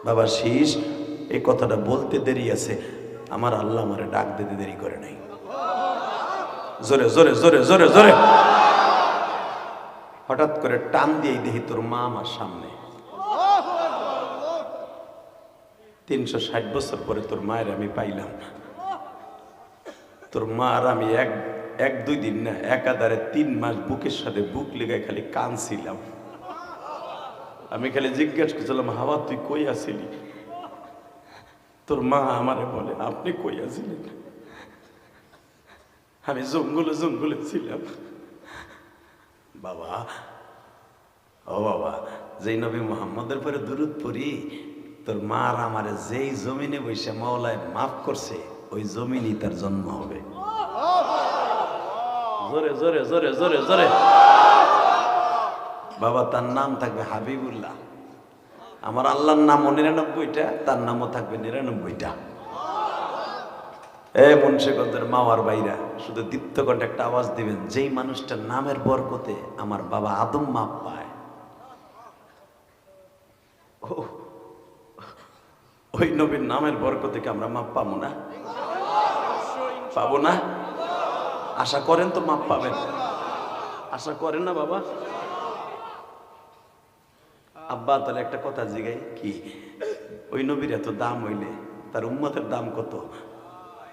বাবা শীষ। এই কথাটা বলতে দেরি আছে, আমার আল্লাহ আমারে ডাক দিতে দেরি করে নাই। জোরে জোরে জোরে জোরে জোরে। হঠাৎ করে টান দিয়েই দেখি তোর মা আমার সামনে। 360 বছর পরে তোর মায়ের আমি পাইলাম। তোর মা আর আমি এক দুই দিন না, একাধারে 3 মাস বুকের সাথে বুক লেগে খালি কাঁদছিলাম। আমি খালি জিজ্ঞেস করছিলাম, হাওয়া তুই কই আছিলি? তোর মা আমারে বলে, আপনি কই আছিলেন? আমি জঙ্গলে জঙ্গলে ছিলাম। বাবা, ও বাবা, যেই নবী মুহাম্মদের পরে দুরূদ পড়ি, তোর মা আর আমারে যেই জমিনে বসে মাওলায় মাফ করছে, ওই জমিনই তার জন্ম হবে। জোরে জোরে জোরে জোরে জোরে। বাবা তার নাম থাকবে হাবিবুল্লাহ। আমার আল্লাহর নামও 99টা, তার নামও থাকবে 99টা। এ মুন্সিগঞ্জের মাওয়ার বাইরা শুধু দীপ্ত কণ্ঠে একটা আওয়াজ দিবেন, যেই মানুষটার নামের বরকতে আমার বাবা আদম মাপ পায়, ওই নবীর নামের বরকতে কি আমরা মাপ পাবো না? পাবো না? আশা করেন তো মাপ পাবেন? আশা করেন না বাবা? আব্বা তাহলে একটা কথা জিগাই, কি ওই নবীর এত দাম হইলে তার উম্মতের দাম কত?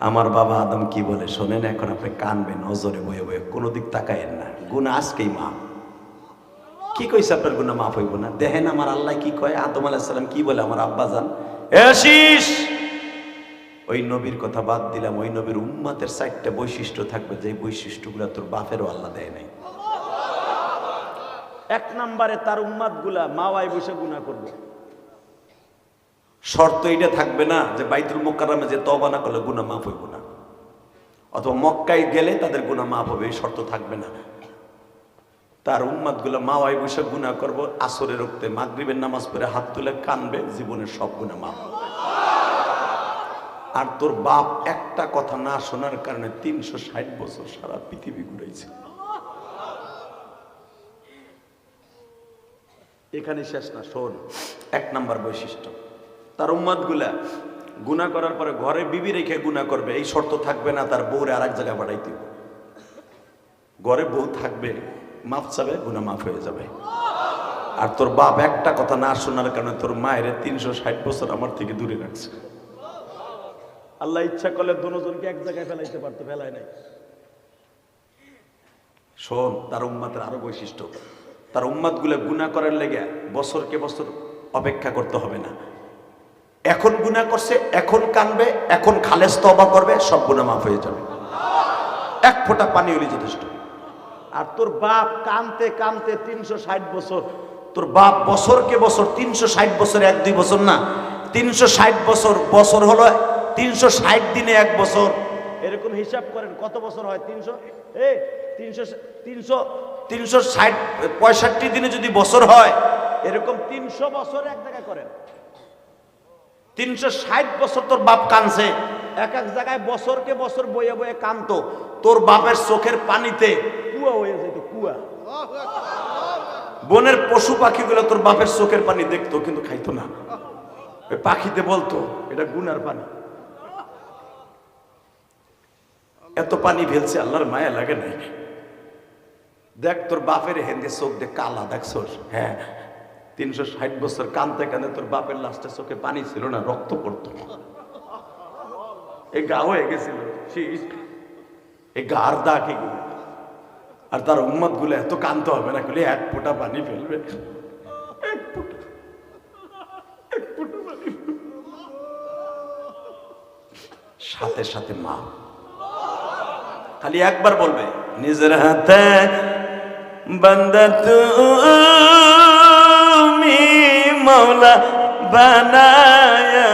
আমার বাবা আদম কি বলে শোনেন, এখন আপনি কানবেন নজরে বয়ে বয়ে, কোনো দিক তাকায়েন না। গুনাহ আজকেই মাফ। কি কইছে আপনার গুনাহ মাফ হইব না? দেখেন আমার আল্লাহ কি কয়, আদম আলাইহিস সালাম কি বলে আমার আব্বা জান। এসিস ওই নবীর কথা বাদ দিলাম, ওই নবীর উম্মতের 4টা বৈশিষ্ট্য থাকবে, যে বৈশিষ্ট্যগুলো তোর বাপেরও আল্লাহ দেয় নাই। 1 নম্বরে তার উম্মত গুলা মাওয়ায় বসে গুনাহ করবে। শর্ত এইটা থাকবে না যে বাইতুল মুকাররমে যে তওবা না করলে গুনাহ মাফ হইব না, অথবা মক্কায় গেলে তাদের গুনাহ মাফ হবে, এই শর্ত থাকবে না। তার উম্মত গুলা মাওয়ায় বসে গুনাহ করব, আসরের ওয়াক্তে মাগরিবের নামাজ পড়ে হাত তুলে কানবে, জীবনের সব গুনাহ মাফ। আর তোর বাপ একটা কথা না শোনার কারণে 360 বছর সারা পৃথিবী ঘুরাইছে। এখানে শেষ না, শোন। 1 নাম্বার বৈশিষ্ট্য, তার উম্মত গুলা গুনাহ করার পরে ঘরে বিবি রেখে গুনাহ করবে, এই শর্ত থাকবে না তার বউরে আরেক জায়গায় পাঠাইতে হবে। ঘরে বউ থাকবে, মাফ চাবে, গুনাহ মাফ হয়ে যাবে। আর তোর বাপ একটা কথা না শোনার কারণে তোর মায়ের 360 বছর আমার থেকে দূরে রাখছে। আল্লাহ ইচ্ছা করলে দুজনকে এক জায়গায় ফেলাইতে পারতো, ফেলায় নাই। শোন, তার উম্মতের আরো বৈশিষ্ট্য, তার উম্মত গুলো গুনাহ করার লেগে বছরকে বছর অপেক্ষা করতে হবে না। এখন গুনাহ করছে, এখন কানবে, এখন খালেস তওবা করবে, সব গুনাহ মাফ হয়ে যাবে। 1 ফোঁটা পানি হলে যথেষ্ট। আর তোর বাপ কানতে কানতে 360 বছর, তোর বাপ বছরকে বছর 360 বছর, 1-2 বছর না, 360 বছর। বছর হলো 360 দিনে 1 বছর, এরকম হিসাব করেন কত বছর হয়? 365 দিনে যদি বছর হয়, এরকম 300 বছর এক জায়গায় করেন। 360 বছর তোর বাপ কানছে, এক জায়গায় বছরকে বছর বয়ে বয়ে কানতো, তোর বাপের চোখের পানিতে কুয়া হয়ে যেত, কুয়া। বনের পশু পাখিগুলো তোর বাপের চোখের পানি দেখতো, কিন্তু খাইতো না। ওই পাখিতে বলতো এটা গুনার পানি। এত পানি ফেলছে, আল্লাহর মায়া লাগে নাই? দেখ তোর বাপের হেন্দে চোখ দেখ কালা, দেখছোস? হ্যাঁ, 360 বছর কানতে কানতে তোর বাপের লাস্টের চোখে পানি ছিল না, রক্ত পড়তো, এই গা হয়ে গেছিল। এই গার দাগ এগুলো। আর তার উম্মত গুলো এত কান্ত হবে না, বলে এক ফোঁটা পানি ফেলবে, এক ফোঁটা পানি ফেলবে। সাথে সাথে মা খালি একবার বলবে, নিজের হাতে বান্দা তুমি মৌলা বানায়া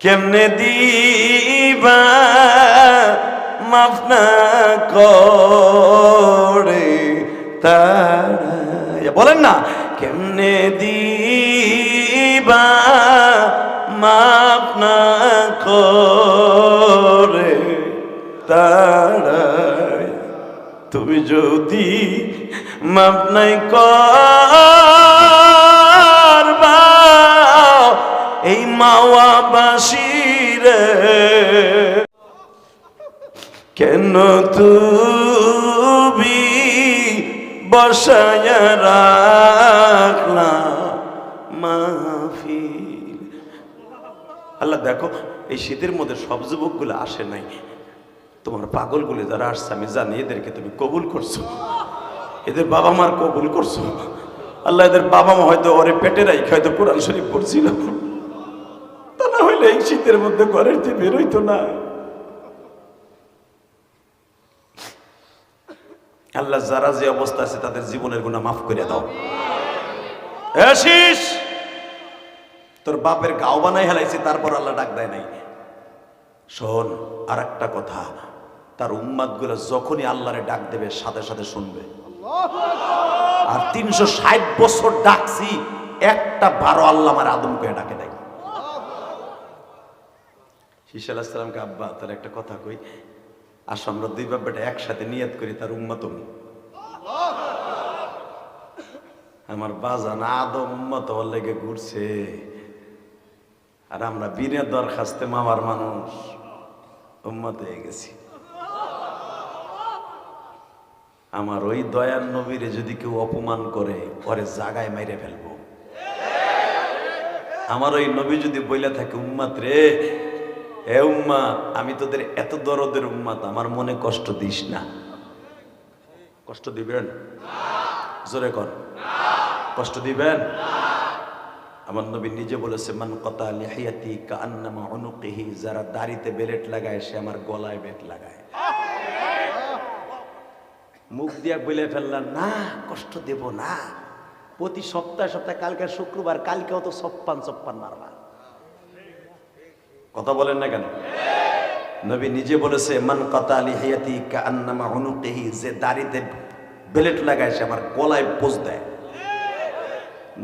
কেমনে দিবা মাফ না করে তারা, বলেন না, কেমনে দিবা মাফ না করে তারা, তুমি যদি মাফ নাই করবা এই মাওয়াবাসীরে, কেন তুমি বসায়া রাখলা মাহফিল। আল্লাহ দেখো এই শীতের মধ্যে সব যুবকগুলো আসে নাই, তোমার পাগলগুলো যারা আসছে আমি জানি এদেরকে তুমি কবুল করছো, এদের বাবা মার কবুল করছো। আল্লাহ এদের বাবা মা হয়তো ওরে পেটে রাখে হয়তো কোরআন শরীফ পড়ছিল, তা না হইলে এই শীতের মধ্যে ঘরের যে বেরোইতো না। আল্লাহ যারা যে অবস্থা আছে তাদের জীবনের গুনাহ মাফ করে দাও। আশিস তোর বাপের গাও বানাই হেলাইছি, তারপর আল্লাহ ডাক দেয় নাই। শোন আর একটা কথা, তার উম্মাদ গুলো যখনই আল্লাহরে ডাক দেবে সাথে সাথে শুনবে। আর 360 বছর ডাকছি, একটা বারো আল্লাহ আমার আদমকে ডাকে নাই। ঈসা আলাইহিস সালামকে, আব্বা তার একটা কথা কই, আসো আমরা দুই বাপ বেটা একসাথে নিয়ত করি তার উম্মত হই। আমার বাজান আদম উম্মত হওয়ার লেগে ঘুরছে, আর আমরা বিনা দরখাস্তে মামার মানুষ উম্মত হয়ে গেছি। আমার ওই দয়ার নবীরে যদি কেউ অপমান করে পরে জাগায় মাইরে ফেলবো। আমার ওই নবী যদি বইলা থাকে, উম্মাত রে, হে উম্মা আমি তোদের এত দরদের উম্মাত, আমার মনে কষ্ট দিস না। কষ্ট দিবেন? জোরে কর, কষ্ট দিবেন? আমার নবী নিজে বলেছে, মান কাতা লিহিয়াতি কাআন্নামা উনুকিহি, যারা দাড়িতে বেলেট লাগায় সে আমার গলায় বেট লাগায়। মুখ দিয়া বলে ফেললাম না, কষ্ট দেব না, প্রতি সপ্তাহে সপ্তাহে, কালকে শুক্রবার, কালকেও তো 56 মারবা। কথা বলেন না কেন? নবী নিজে বলেছে, মান কাতা লিহিয়াতি কাআন্নামা উনুকিহি, যে দাড়িতে বেলেট লাগায় সে আমার গলায় পোজ দেয়।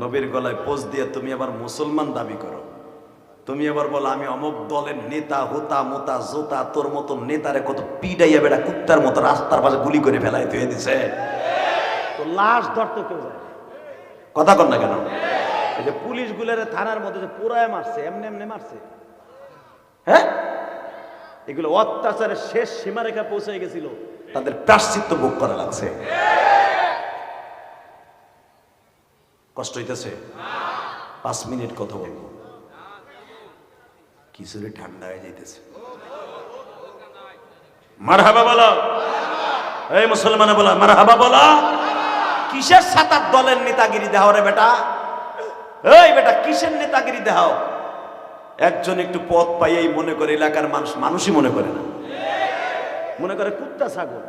নবীর গলায় পোজ দিয়ে তুমি আবার মুসলমান দাবি করো, তুমি আবার বলো আমি অমুক দলের নেতা, হোতা মোতা জোতা, তোর মতো নেতারে কত পিডাইয়া বেড়া কুত্তার মতো রাস্তার পাশে গুলি করে ফেলাই তুই দিছে, তো লাশ ধরতে কেউ যায়। কথা কর না কেন? এই যে পুলিশ গুলের থানার মধ্যে যে পুরায় মারছে, এমনি এমনি মারছে, হ্যাঁ, এগুলো অত্যাচারের শেষ সীমারেখা পৌঁছে গেছিল, তাদের প্রায়শ্চিত্ত ভোগ করা লাগছে। কষ্ট হইতেছে? 5 মিনিট কথা বলবো, কিছুরে ঠান্ডা হয়ে যাইতেছে। মারহাবা বলো, এই মুসলমান বলো মারহাবা বলো। কিসের সাতার দলের নেতাগিরি দেখাও রে বেটা? এই বেটা কিসের নেতাগিরি দেখাও? একজন একটু পথ পাইয়েই মনে করে এলাকার মানুষ মানুষই মনে করে না, মনে করে কুত্তা ছাগল।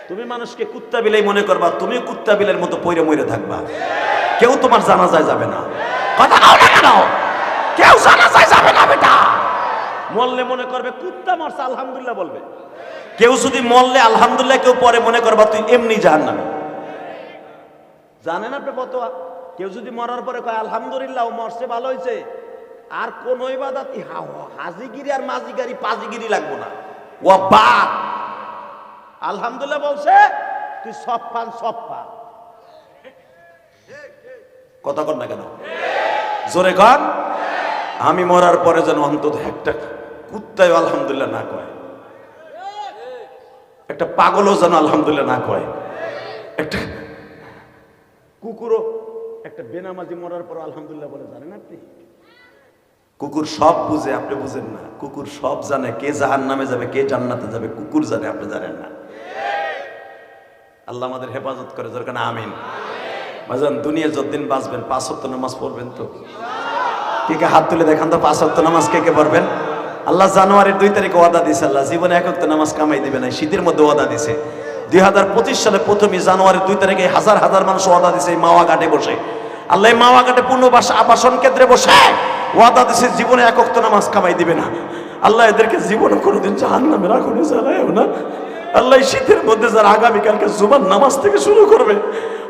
তুমি মানুষকে কুত্তা বিলাই মনে করবা, তুমি কুত্তা বিলের মতো পইরে মইরে থাকবা, কেউ তোমার জানাজায় যাবে না। কথা নাও না কেন? কেউ জানাজায় যাবে না বেটা। মরলে মনে করবে কুত্তা মারছে, আলহামদুলিল্লাহ বলবে। কেউ যদি মরলে আলহামদুলিল্লাহ কেউ পরে মনে করবা তুই এমনি জাহান্নামী। জানেন আপনি ফতোয়া? কেউ যদি মরার পরে কয় আলহামদুলিল্লাহ ও মরছে ভালো হয়েছে, আর কোন ইবাদত হাজিগিরি আর মাজিগিরি পাজিগিরি লাগবো না, ও বাদ। আলহামদুলিল্লাহ বলছে তুই সব পান সব পা। কথা কর না কেন? জোরে কর। আমি মরার পরে যেন অন্তত একটা কুত্তায় আলহামদুলিল্লাহ না কয়, একটা পাগলও যেন আলহামদুলিল্লাহ না কয়, একটা কুকুরও একটা বেনামাজি মরার পর আলহামদুলিল্লাহ বলে। জানেন আপনি? কুকুর সব বুঝে, আপনি বুঝেন না। কুকুর সব জানে, কে জাহান্নামে যাবে কে জান্নাতে যাবে, কুকুর জানে, আপনি জানেন না। আল্লাহ আমাদের হেফাজত করে, দরকার না। আমিন। ভাইজান, দুনিয়া যতদিন বাঁচবেন 5 ওয়াক্ত নামাজ পড়বেন তো? কে কে হাত তুলে দেখান তো 5 ওয়াক্ত নামাজ কে কে পড়বেন? আল্লাহ জানুয়ারির 2 তারিখে ওয়াদা দিছে, আল্লাহ জীবনে 1 ওয়াক্ত নামাজ কামাই দিবে না, শীতের মধ্যে ওয়াদা দিছে। 2025 সালে 1 জানুয়ারি 2 তারিখে হাজার হাজার মানুষ ওয়াদা দিছে এই মাওয়া ঘাটে বসে। আল্লাহ এই মাওয়া ঘাটে পুনর্বাসন আবাসন কেন্দ্রে বসে ওয়াদা দিছে জীবনে 1 ওয়াক্ত নামাজ কামাই দিবে না। আল্লাহ এদেরকে জীবনে কোনোদিন জাহান্নামের আগুনে জ্বালায়ও না। আল্লাহ এই শীতের মধ্যে যারা আগামীকালকে জুমার নামাজ থেকে শুরু করবে,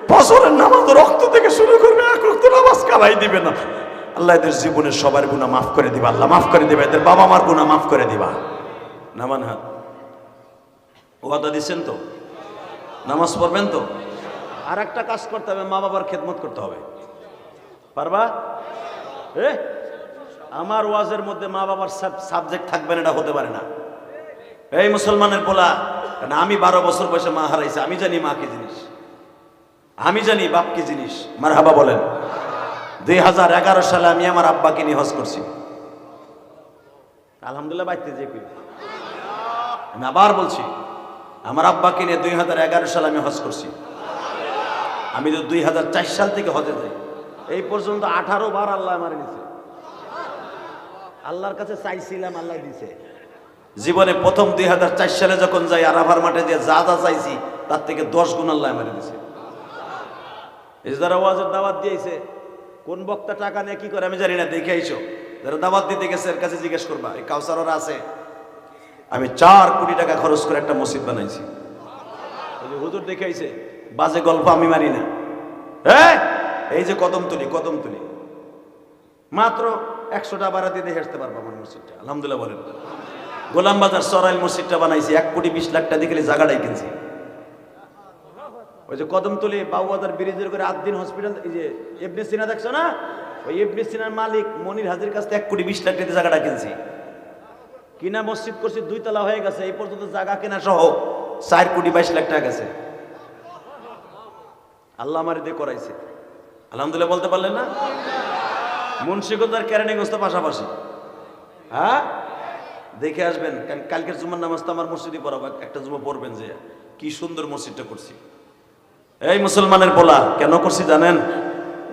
ফজরের নামাজ রক্ত থেকে শুরু করবে, 1 ওয়াক্ত নামাজ কামাই দিবে না, আল্লাহ এদের জীবনের সবার গুনাহ মাফ করে দিবা। আল্লাহ মাফ করে দিবা, এদের বাবা মার গুনাহ মাফ করে দিবা। নামান হাত। ওয়াদা দিচ্ছেন তো? নামাজ পড়বেন তো? আর একটা কাজ করতে হবে, মা বাবার খেদমত করতে হবে। পারবা? আমার ওয়াজের মধ্যে মা বাবার সাবজেক্ট থাকবে না, এটা হতে পারে না। এই মুসলমানের পোলা, কারণ আমি 12 বছর বয়সে মা হারাইছি, আমি জানি মা কি জিনিস, আমি জানি বাপ কি জিনিস। মারহাবা বলেন। 2011 সালে আমি আমার আব্বাকে নিয়ে হজ করছি। আলহামদুলিল্লাহ বাইতে যে কই, আমি আবার বলছি, আমার আব্বাকে নিয়ে 2011 সালে আমি হজ করছি। আমি তো 2004 সাল থেকে হজে যাই, এই পর্যন্ত 18 বার আল্লাহ আমার নিছে। আল্লাহর কাছে চাইছিলাম, আল্লাহ দিছে। জীবনে প্রথম 2004 সালে যখন যাই, আরাফার মাঠে দিয়ে যা যা চাইছি তার থেকে 10 গুণ আল্লাহ আমার দিছে। এই যারা ওয়াজের দাওয়াত দিয়েছে, কোন বক্তা টাকা নিয়ে কি করে আমি জানি না, দেখে আইসো। যারা দাওয়াত দিতে গেছে এর কাছে জিজ্ঞেস করবা, এই কাউসাররা আছে। আমি 4 কোটি টাকা খরচ করে একটা মসজিদ বানাইছি। হুজুর দেখে আইছে, বাজে গল্প আমি মানি না। এই যে কদমতলি, কদমতলি মাত্র 100 টাকা ভাড়া দিয়ে দেখে আসতে পারবো আমার মসজিদটা। আলহামদুলিল্লাহ বলেন। গোলাম বাজার সরাইল মসজিদটা বানাইছি, 1 কোটি 20 লাখ টাকা দিয়ে জায়গাটাই কিনছি। ওই যে কদমতলি বাবুবাজার ব্রিজের করে আদ্দিন হসপিটাল, এই যে ইবনে সিনা দেখছো না, ওই ইবনে সিনার মালিক মনির হাজির কাছ থেকে 1 কোটি 20 লাখ টাকা জায়গাটা কিনছি। কিনা মসজিদ করছি, 2 তলা হয়ে গেছে। এই পর্যন্ত জায়গা কেনা সহ 4 কোটি 22 লাখ টাকা গেছে। আল্লাহ আমার দিয়ে করাইছে। আলহামদুলিল্লাহ বলতে পারলেন না? মুন্সিগঞ্জ আর কেরানীগঞ্জ তো পাশাপাশি। হ্যাঁ, দেখে আসবেন। কালকের জুমার নামাজ তো আমার মসজিদে পড়াবো, একটা জুমা পড়বেন যে কি সুন্দর মসজিদটা করছি। এই মুসলমানের পোলা, কেন করছি জানেন?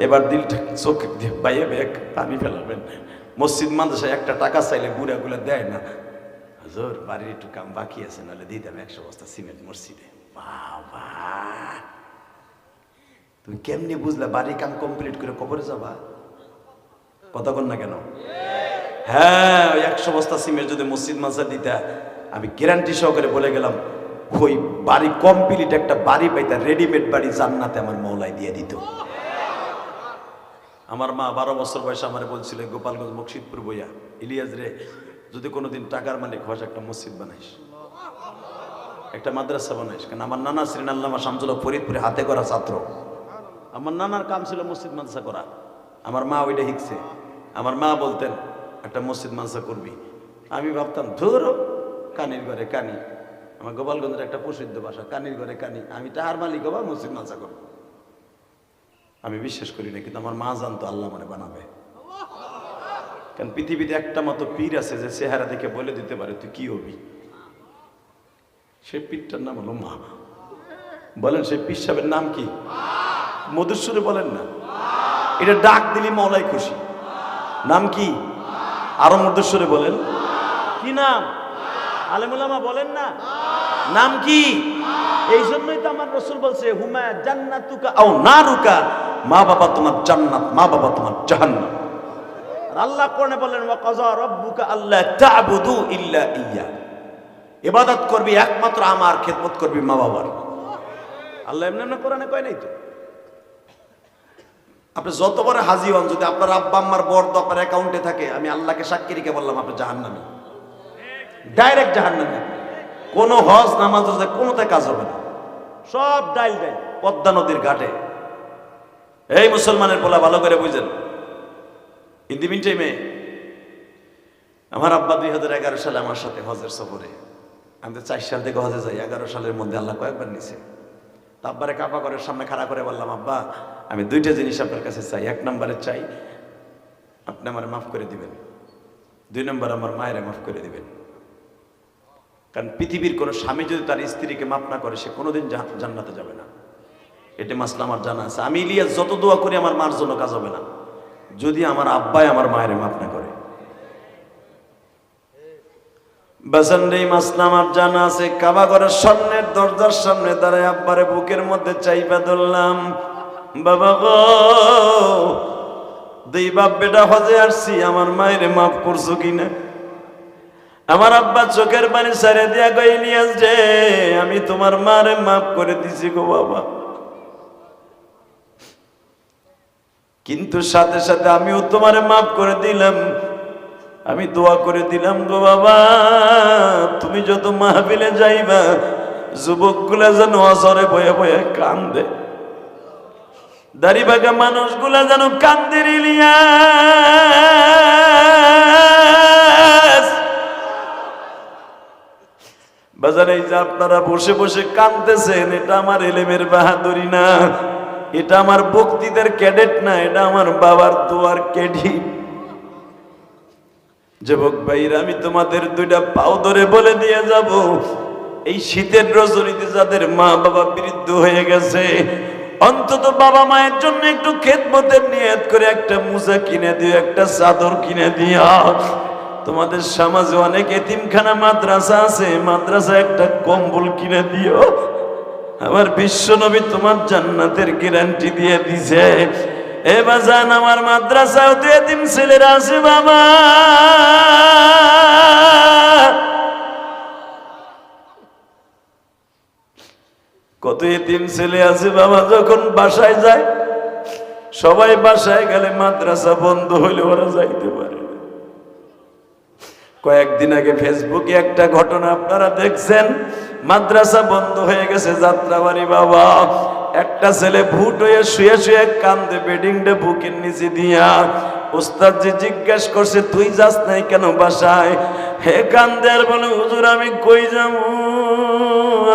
এবার দিলটা চোখ দিয়ে বাইয়ে বেগ পানি ফেলাবেন। মসজিদ মাদ্রাসায় একটা টাকা চাইলে বুড়াগুলো দেয় না। হুজুর বাড়ির একটু কাম বাকি আছে, নাহলে দিতাম 100 বস্তা সিমেন্ট মসজিদে। বাবা, তুমি কেমনি বুঝলা বাড়ির কাম কমপ্লিট করে কবরে যাবা? কথা কন না কেন? হ্যাঁ, ওই 100 বস্তা সিমেন্ট যদি মসজিদ মাদ্রাসা দিতা, আমি গ্যারান্টি সহকারে বলে গেলাম, ওই বাড়ি কমপ্লিট একটা বাড়ি পাইতা, রেডিমেড বাড়ি জান্নাতে আমার মৌলাই দিয়ে দিত। আমার মা 12 বছর বয়সে আমার বলছিল, গোপালগঞ্জ মুর্শিদপুর বইয়া, ইলিয়াস রে, যদি কোনোদিন টাকার মালিক হস, একটা মসজিদ বানাইস, একটা মাদ্রাসা বানাইস। কারণ আমার নানা শ্রীন আল্লামা শামসুল্লাহ ফরিদপুরে হাতে করা ছাত্র। আমার নানার কাম ছিল মসজিদ মাদ্রাসা করা, আমার মা ওইটা শিখছে। আমার মা বলতেন, একটা মসজিদ মাদ্রাসা করবি। আমি ভাবতাম, ধরো কানির ঘরে কানি। আমার গোপালগঞ্জের একটা প্রসিদ্ধ ভাষা, কানির ঘরে কানি। আমি টাহার মালিক হবা, মসজিদ মাদ্রাসা করবো। আমি বিশ্বাস করি না, কিন্তু আমার মা জানতো আল্লাহ মানে বানাবে। কারণ পৃথিবীতে একটা মতো পীর আছে যে চেহারা দেখে বলে দিতে পারে তুই কি হবি। সেই পীরটার নাম হলো মা। বলেন সেই পীর সাহেবের নাম কি? মধুসূরে বলেন না, এটা ডাক দিলি মৌলাই খুশি। নাম কি? আরো মধুসূরে বলেন, কি নাম? আলেমুলামা বলেন না, নাম কি? এই জন্যই তো আমার রাসূল বলছে, হুমা জান্নাতুকা আও নারুকা, মা বাবা তোমার জান্নাত, মা বাবা তোমার জাহান্নাম। আর আল্লাহ কোরআনে বলেন, ওয়া কাযা রাব্বুকা আল্লা তা'বুদু ইল্লা ইয়্যা, ইবাদত করবি একমাত্র আমার, খেদমত করবি মা বাবার। আল্লাহ এমনি এমনি কোরআনে কয় নাই তো। আপনি যত বড় হাজি হন, যদি আপনার আব্বা আম্মার বর্দ আপনার অ্যাকাউন্টে থাকে, আমি আল্লাহকে সাক্ষী রেখে বললাম আপনি জাহান্নামী, ডাইরেক্ট জাহান্নামী। কোন হজ নামাজ রোজা কোনোতে কাজ হবে না, সব ডাইল ডাইল পদ্মা নদীর ঘাটে। এই মুসলমানের পোলা ভালো করে বুঝেন। ইন দি মিন টাইমে আমার আব্বা 2011 সালে আমার সাথে হজের সফরে, আমি তো 4 সাল থেকে হজে যাই। 11 সালের মধ্যে আল্লাহ কয়েকবার নিছে। আব্বারে কাপা ঘরের সামনে খাড়া করে বললাম, আব্বা আমি 2টা জিনিস আপনার কাছে চাই। 1 নম্বরে চাই আপনি আমার মাফ করে দিবেন, 2 নম্বর আমার মায়ের মাফ করে দিবেন। কারণ পৃথিবীর কোনো স্বামী যদি তার স্ত্রীকে মাফ না করে সে কোনোদিন জান্নাতে যাবে না। এটা মাসলা আমার জানা আছে। আমি ইলিয়াস যত দোয়া করি আমার মার জন্য কাজ হবে না যদি আমার আব্বাই আমার মায়ের মাফ না করে। বাসান্ডে মাসলা আমার জানা আছে। কাবা ঘরের সামনের দরজার সামনে দাঁড়ায় আব্বারে বুকের মধ্যে চাইপা ধরলাম, বাবা গো 2 বাপ বেটা হজে আসছি, আমার মায়ের মাফ করছো কিনা? আমার আব্বা চোখের পানি ছেড়ে দিয়া কই, ইলিয়াস রে আমি তোমার মারে মাফ করে দিছি গো বাবা, কিন্তু সাথে সাথে আমিও তোমারে মাফ করে দিলাম। আমি দোয়া করে দিলাম গো বাবা, তুমি যত মাহফিলে যাইবা যুবকগুলা যেন অজরে বয়ে বয়ে কান্দে, দাড়িবাঁকা মানুষগুলা যেন কান্দে। ইলিয়াস বাজারে এই যে আপনারা বসে বসে কাঁদতেছেন, এটা আমার এলেমের বাহাদুরি না, এটা আমার বক্তৃতার ক্যাডেট না, এটা আমার বাবার দোয়ার ক্যাডেট। যুবক ভাইরা, আমি তোমাদের 2টা পাও ধরে বলে দিয়ে যাব, এই শীতের রজনীতে যাদের মা বাবা বৃদ্ধ হয়ে গেছে, অন্তত বাবা মায়ের জন্য একটু খেদমতের নিয়ত করে একটা মোজা কিনে দিও, একটা চাদর কিনে দিও। তোমাদের সমাজে অনেক এতিমখানা মাদ্রাসা আছে, মাদ্রাসা একটা কম্বল কিনে দিও। আমার বিশ্ব নবী তোমার জান্নাতের গ্যারান্টি দিয়ে দিছে। এ বাজান, আমার মাদ্রাসাও তো এতিম ছেলেরা আছে বাবা, কত এতিম ছেলে আছে বাবা। যখন বাসায় যায়, সবাই বাসায় গেলে মাদ্রাসা বন্ধ হইলে ওরা যাইতে পারে না। কয়েকদিন আগে ফেসবুকে একটা ঘটনা আপনারা দেখছেন, মাদ্রাসা বন্ধ হয়ে গেছে যাত্রাবাড়ি বাবা। একটা ছেলে ভুট হয়ে শুয়ে শুয়ে কান্দে, বেডিংটা বুকের নিচে দিয়া। উস্তাদ যে জিজ্ঞেস করছে, তুই যাস নাই কেন বাসায়? হে কান্দে আর বলে, হুজুর আমি কই যাবো,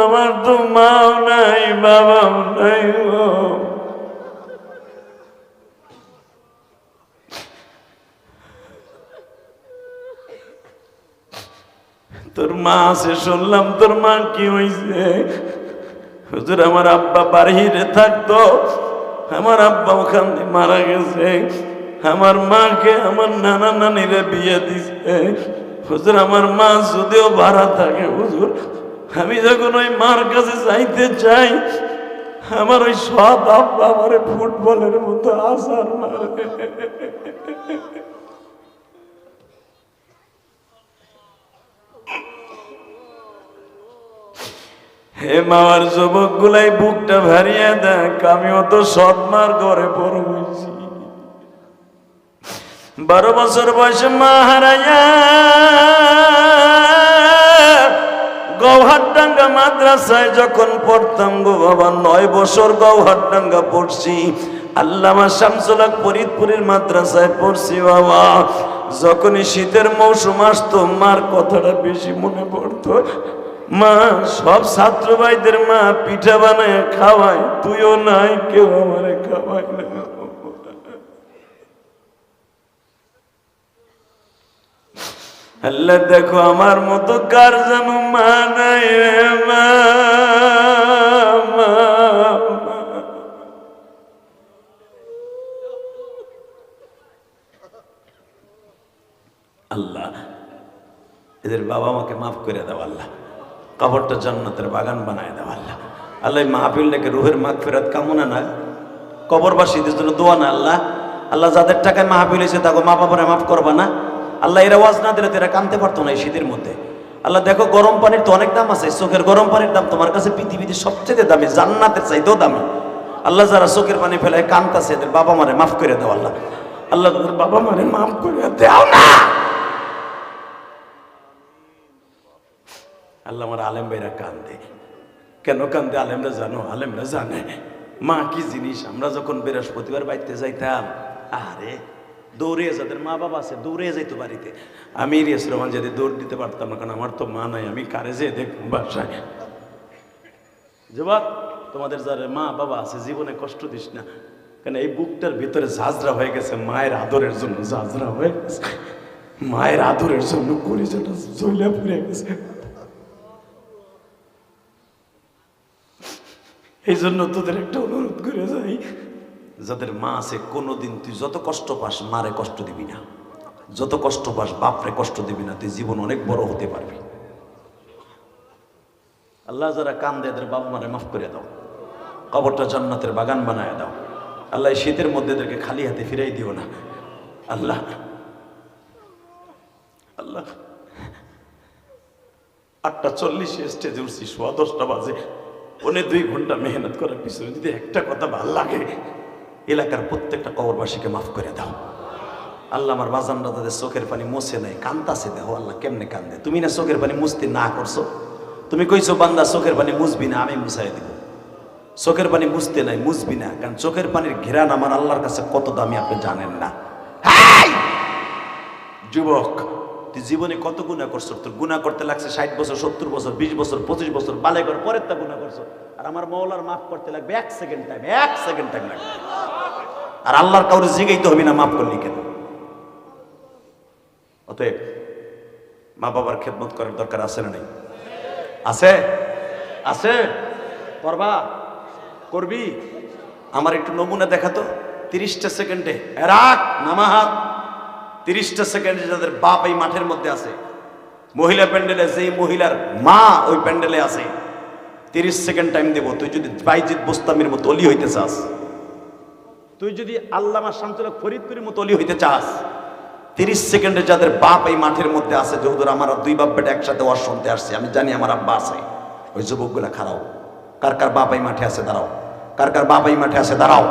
আমার তো মাও নাই বাবাও নাই। তোর মা আছে শুনলাম, তোর মা কি হয়েছে? হুজুর আমার আব্বা বাহিরে থাকতো, আমার আব্বা ওখান দিয়ে মারা গেছে, আমার মাকে আমার নানা নানিরে বিয়ে দিছে। হুজুর আমার মা যদিও ভাড়া থাকে, হুজুর আমি যখন ওই মার কাছে যাইতে চাই, আমার ওই সৎ আব্বা আমার ফুটবলের মতো আসার মারে। হে মার যুবক গুলাই বুকটা ভারিয়ে দেখ, আমিও তো সৎ মার ঘরে বড় হয়েছি। 12 বছর বয়সে মা হারাইয়া গৌহারডাঙ্গা মাদ্রাসায় যখন পড়তাম গো বাবা, 9 বছর গৌহারডাঙ্গা পড়ছি। আল্লামা শামসুল হক ফরিদপুরের মাদ্রাসায় পড়ছি বাবা। যখনই শীতের মৌসুম আসতো, মার কথাটা বেশি মনে পড়তো। মা সব ছাত্র ভাইদের মা পিঠা বানায় খাওয়ায়, তুইও নাই, কেউ আমারে খাওয়ায় না। আল্লাহ দেখো আমার মতো কার যেন মা নাই রে মা। আল্লাহ এদের বাবা মাকে মাফ করে দাও আল্লাহ, কবরটা জান্নাতের বাগান বানায় দাও আল্লাহ। আল্লাহ মাহফিলটাকে রুহের মাগফিরাত কামনা না, কবরবাসীদের জন্য দোয়া না আল্লাহ। আল্লাহ যাদের টাকায় মাহফিল হয়েছে তাকে মা বাবারা মাফ করবা না আল্লাহ। এরা ওয়াজ না দিলে এরা কানতে পারতো না এই শীতের মধ্যে। আল্লাহ দেখো গরম পানির তো অনেক দাম আছে, চোখের গরম পানির দাম তোমার কাছে পৃথিবীতে সবচেয়ে দামি, জান্নাতের চাইতেও দামি। আল্লাহ যারা চোখের পানি ফেলায় কানতাছে, এদের বাবা মারে মাফ করে দাও আল্লাহ। আল্লাহ তাদের বাবা মারে মাফ করে দাও না আল্লাহ। আমার আলেম ভাইরা কান্দে, কেন কান্দে আলেমরা জানো? আলেমরা জানে মা কি জিনিস। আমরা যখন বৃহস্পতিবার বাড়িতে যাইতাম, আরে দৌড়ে, যাদের মা বাবা আছে দৌড়ে যাইতো বাড়িতে। আমি ইলিয়াস রহমান যদি দৌড় দিতে পারতাম না, কারণ আমার তো মা নাই, আমি কারে যেয়ে দেখুন বাসায়। জবাব, তোমাদের যারা মা বাবা আছে জীবনে কষ্ট দিস না, কেন এই বুকটার ভিতরে ঝাঁঝরা হয়ে গেছে, মায়ের আদরের জন্য ঝাঁঝরা হয়ে গেছে। মায়ের আদরের জন্য কলিজাটা জ্বলে পুড়ে গেছে। এই জন্য তোদের একটা অনুরোধ করে যাই, যাদের মা আছে, কোনোদিন তুই যত কষ্ট পাস মারে কষ্ট দিবি না, যত কষ্ট পাস বাপরে কষ্ট দিবি না, তুই জীবন অনেক বড় হতে পারবি। আল্লাহ যারা কান্দে এদের বাপ মারে মাফ করে দাও, কবরটা জান্নাতের বাগান বানায় দাও। আল্লাহ এই শীতের মধ্যে এদেরকে খালি হাতে ফিরাই দিও না। আল্লাহ আল্লাহ 8:40 স্টেজে উঠছি, 10:15 বাজে, 2.25 ঘন্টা মেহনত করার পিছনে যদি একটা কথা ভাল লাগে, এলাকার প্রত্যেকটা কবরবাসীকে মাফ করে দাও। আল্লাহ আমার বাজানরা তাদের চোখের পানি মুছে নাই, কান্দাছে, দেখো আল্লাহ কেমনে কান্দে। তুমি না চোখের পানি মুছতে না করছো, তুমি কইছো বান্দা চোখের পানি মুছবি না, আমি মুছাই দিব। চোখের পানি মুছতে নাই, মুছবি না, কারণ চোখের পানির ঘেরান আমার আল্লাহর কাছে কত দামি আপনি জানেন না। যুবক, তুই জীবনে কত গুনাহ করছো? তোর গুনাহ করতে লাগছে 60 বছর, 70 বছর, 20 বছর, 25 বছর, বালে কর পরের তা গুনাহ করছো। আর আমার মওলার মাফ করতে লাগবে 1 সেকেন্ড টাইম, 1 সেকেন্ড টাইম লাগবে। আর আল্লাহর কাউরে জিগাইতে হবে না মাফ করলি কেন। অতএব মা বাবার খেদমত করার দরকার আছে না নাই? আছে, আছে, করবা, করবি। আমার একটু নমুনা দেখাতো 30টা সেকেন্ডে, রাখ নামা হাত। 30টা সেকেন্ডে যাদের বাপ এই মাঠের মধ্যে আছে, মহিলা প্যান্ডেলে, যেই মহিলার মা ওই প্যান্ডেলে আছে, 30 সেকেন্ড টাইম দেব। তুই যদি বাইজিদ বোস্তামির মতো অলি হইতে চাস, তুই যদি আল্লামা শামসুল ফরিদপুরের মতো অলি হইতে চাস, 30 সেকেন্ডে যাদের বাপ এই মাঠের মধ্যে আছে, যেহেতু আমার 2 বাপ বেটা একসাথে ওয়াজ শুনতে আসছে, আমি জানি আমার আব্বা আছে, ওই যুবকগুলা খারাও। কার কার বাপ এই মাঠে আছে দাঁড়াও, কার কার বাপ এই মাঠে আছে দাঁড়াও,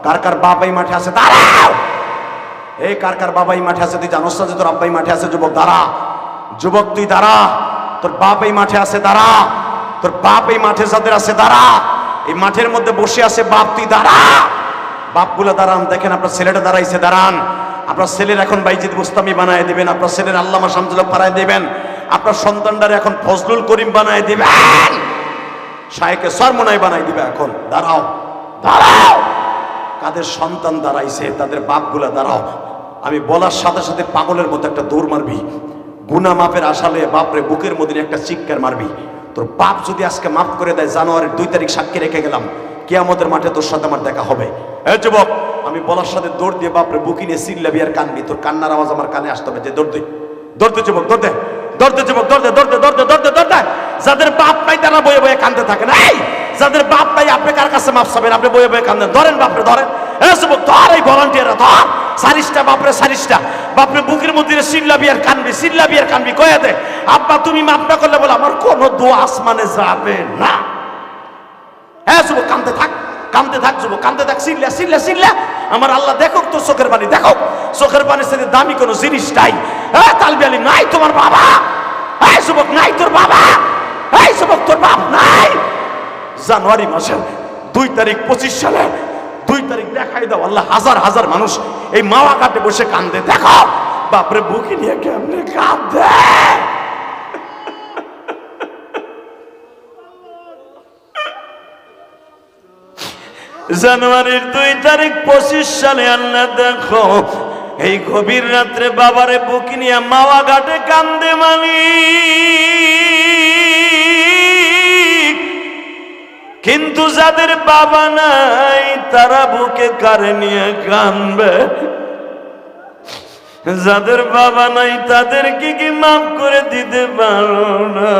কার কার বাপ এই মাঠে আছে দাঁড়াও। এই কার কার বাবা এই মাঠে আছে, তুই জানোস না যে তোর আব্বা এই মাঠে আছে? যুবক দাঁড়া, যুবক তুই দাঁড়া, তোর বাপ এই মাঠে আছে দাঁড়া, তোর বাপ এই মাঠে যাদের আছে দাঁড়া, এই মাঠের মধ্যে বসে আছে বাপ, তুই দাঁড়া। বাপগুলো দাঁড়ান, দেখেন আপনার ছেলেটা দাঁড়াইছে, দাঁড়ান। আপনার ছেলের এখন বাইজিদ বুস্তামি বানায় দিবেন, আপনার ছেলের আল্লামা শামসুল পাড়ায় দিবেন, আপনার সন্তানটার এখন ফজলুল করিম বানায় দিবেন, শায়েখে সরমনাই বানায় দিবে। এখন দাঁড়াও, দাঁড়াও। কাদের সন্তান দাঁড়াইছে তাদের বাপগুলা দাঁড়াও। আমি বলার সাথে সাথে পাগলের মতো একটা দৌড় মারবি, গুনা মাপের আশালে বাপরে বুকের মধ্যে একটা চিৎকার মারবি। তোর বাপ যদি আজকে মাফ করে দেয়, জানুয়ারির 2 তারিখ সাক্ষী রেখে গেলাম, কিয়ামতের মাঠে তোর সাথে আমার দেখা হবে। এই যুবক, আমি বলার সাথে দৌড় দিয়ে বাপরে বুকি নিয়ে চিল্লাবি আর কানবি, তোর কান্নার আওয়াজ আমার কানে আসতে হবে। যে দৌড় দে, দৌড় দে যুবক, দৌড় দে, দৌড় দে যুবক, দৌড় দে, দৌড় দে, দৌড় দে, দৌড় দে, দৌড় দে। যাদের বাপ নাই তারা বয়ে বয়ে কান্দতে থাকে না। এই যাদের বাপ নাই, আপনি কার কাছে মাফ চাবেন? আপনি বয়ে বয়ে কান্দেন। ধরেন বাপরে, ধরেন। এই যুবক ধর, এই ভলান্টিয়াররা ধর, 40টা বাপরে, 40টা বাপরে বুকের মধ্যে চিল্লাবি আর কানবি, চিল্লাবি আর কানবি। কয়ে দে আব্বা তুমি মাফ না করলে বলে আমার কোনো দোয়া আসমানে যাবে না। হ্যাঁ যুবক, কান্দতে থাক, কান্দতে থাক যুবক, কান্দতে থাক, চিল্লা চিল্লা চিল্লা। আমার আল্লাহ দেখো তোর চোখের পানি, দেখো চোখের পানির সাথে দামি কোনো জিনিস নাই। হ্যাঁ তালবি আলী নাই তোমার বাবা, এই যুবক নাই তোর বাবা, এই যুবক তোর বাপ নাই। জানুয়ারি মাসের 2 তারিখ 25 সালে 2 তারিখ দেখাই দাও। আল্লাহ হাজার হাজার মানুষ এই মাওয়া ঘাটে বসে কান্দে, দেখো বাপরে বুকে নিয়ে কেমনে কান্দে। জানুয়ারির 2 তারিখ 25 সালে আল্লাহ দেখো এই গভীর রাত্রে বাবারে বুকে নিয়ে মাওয়া ঘাটে কান্দে মালিক। কিন্তু যাদের বাবা নাই তারা বুকে কারে নিয়ে কাঁদবে? যাদের বাবা নাই তাদেরকে কি মাফ করে দিতে পারো না?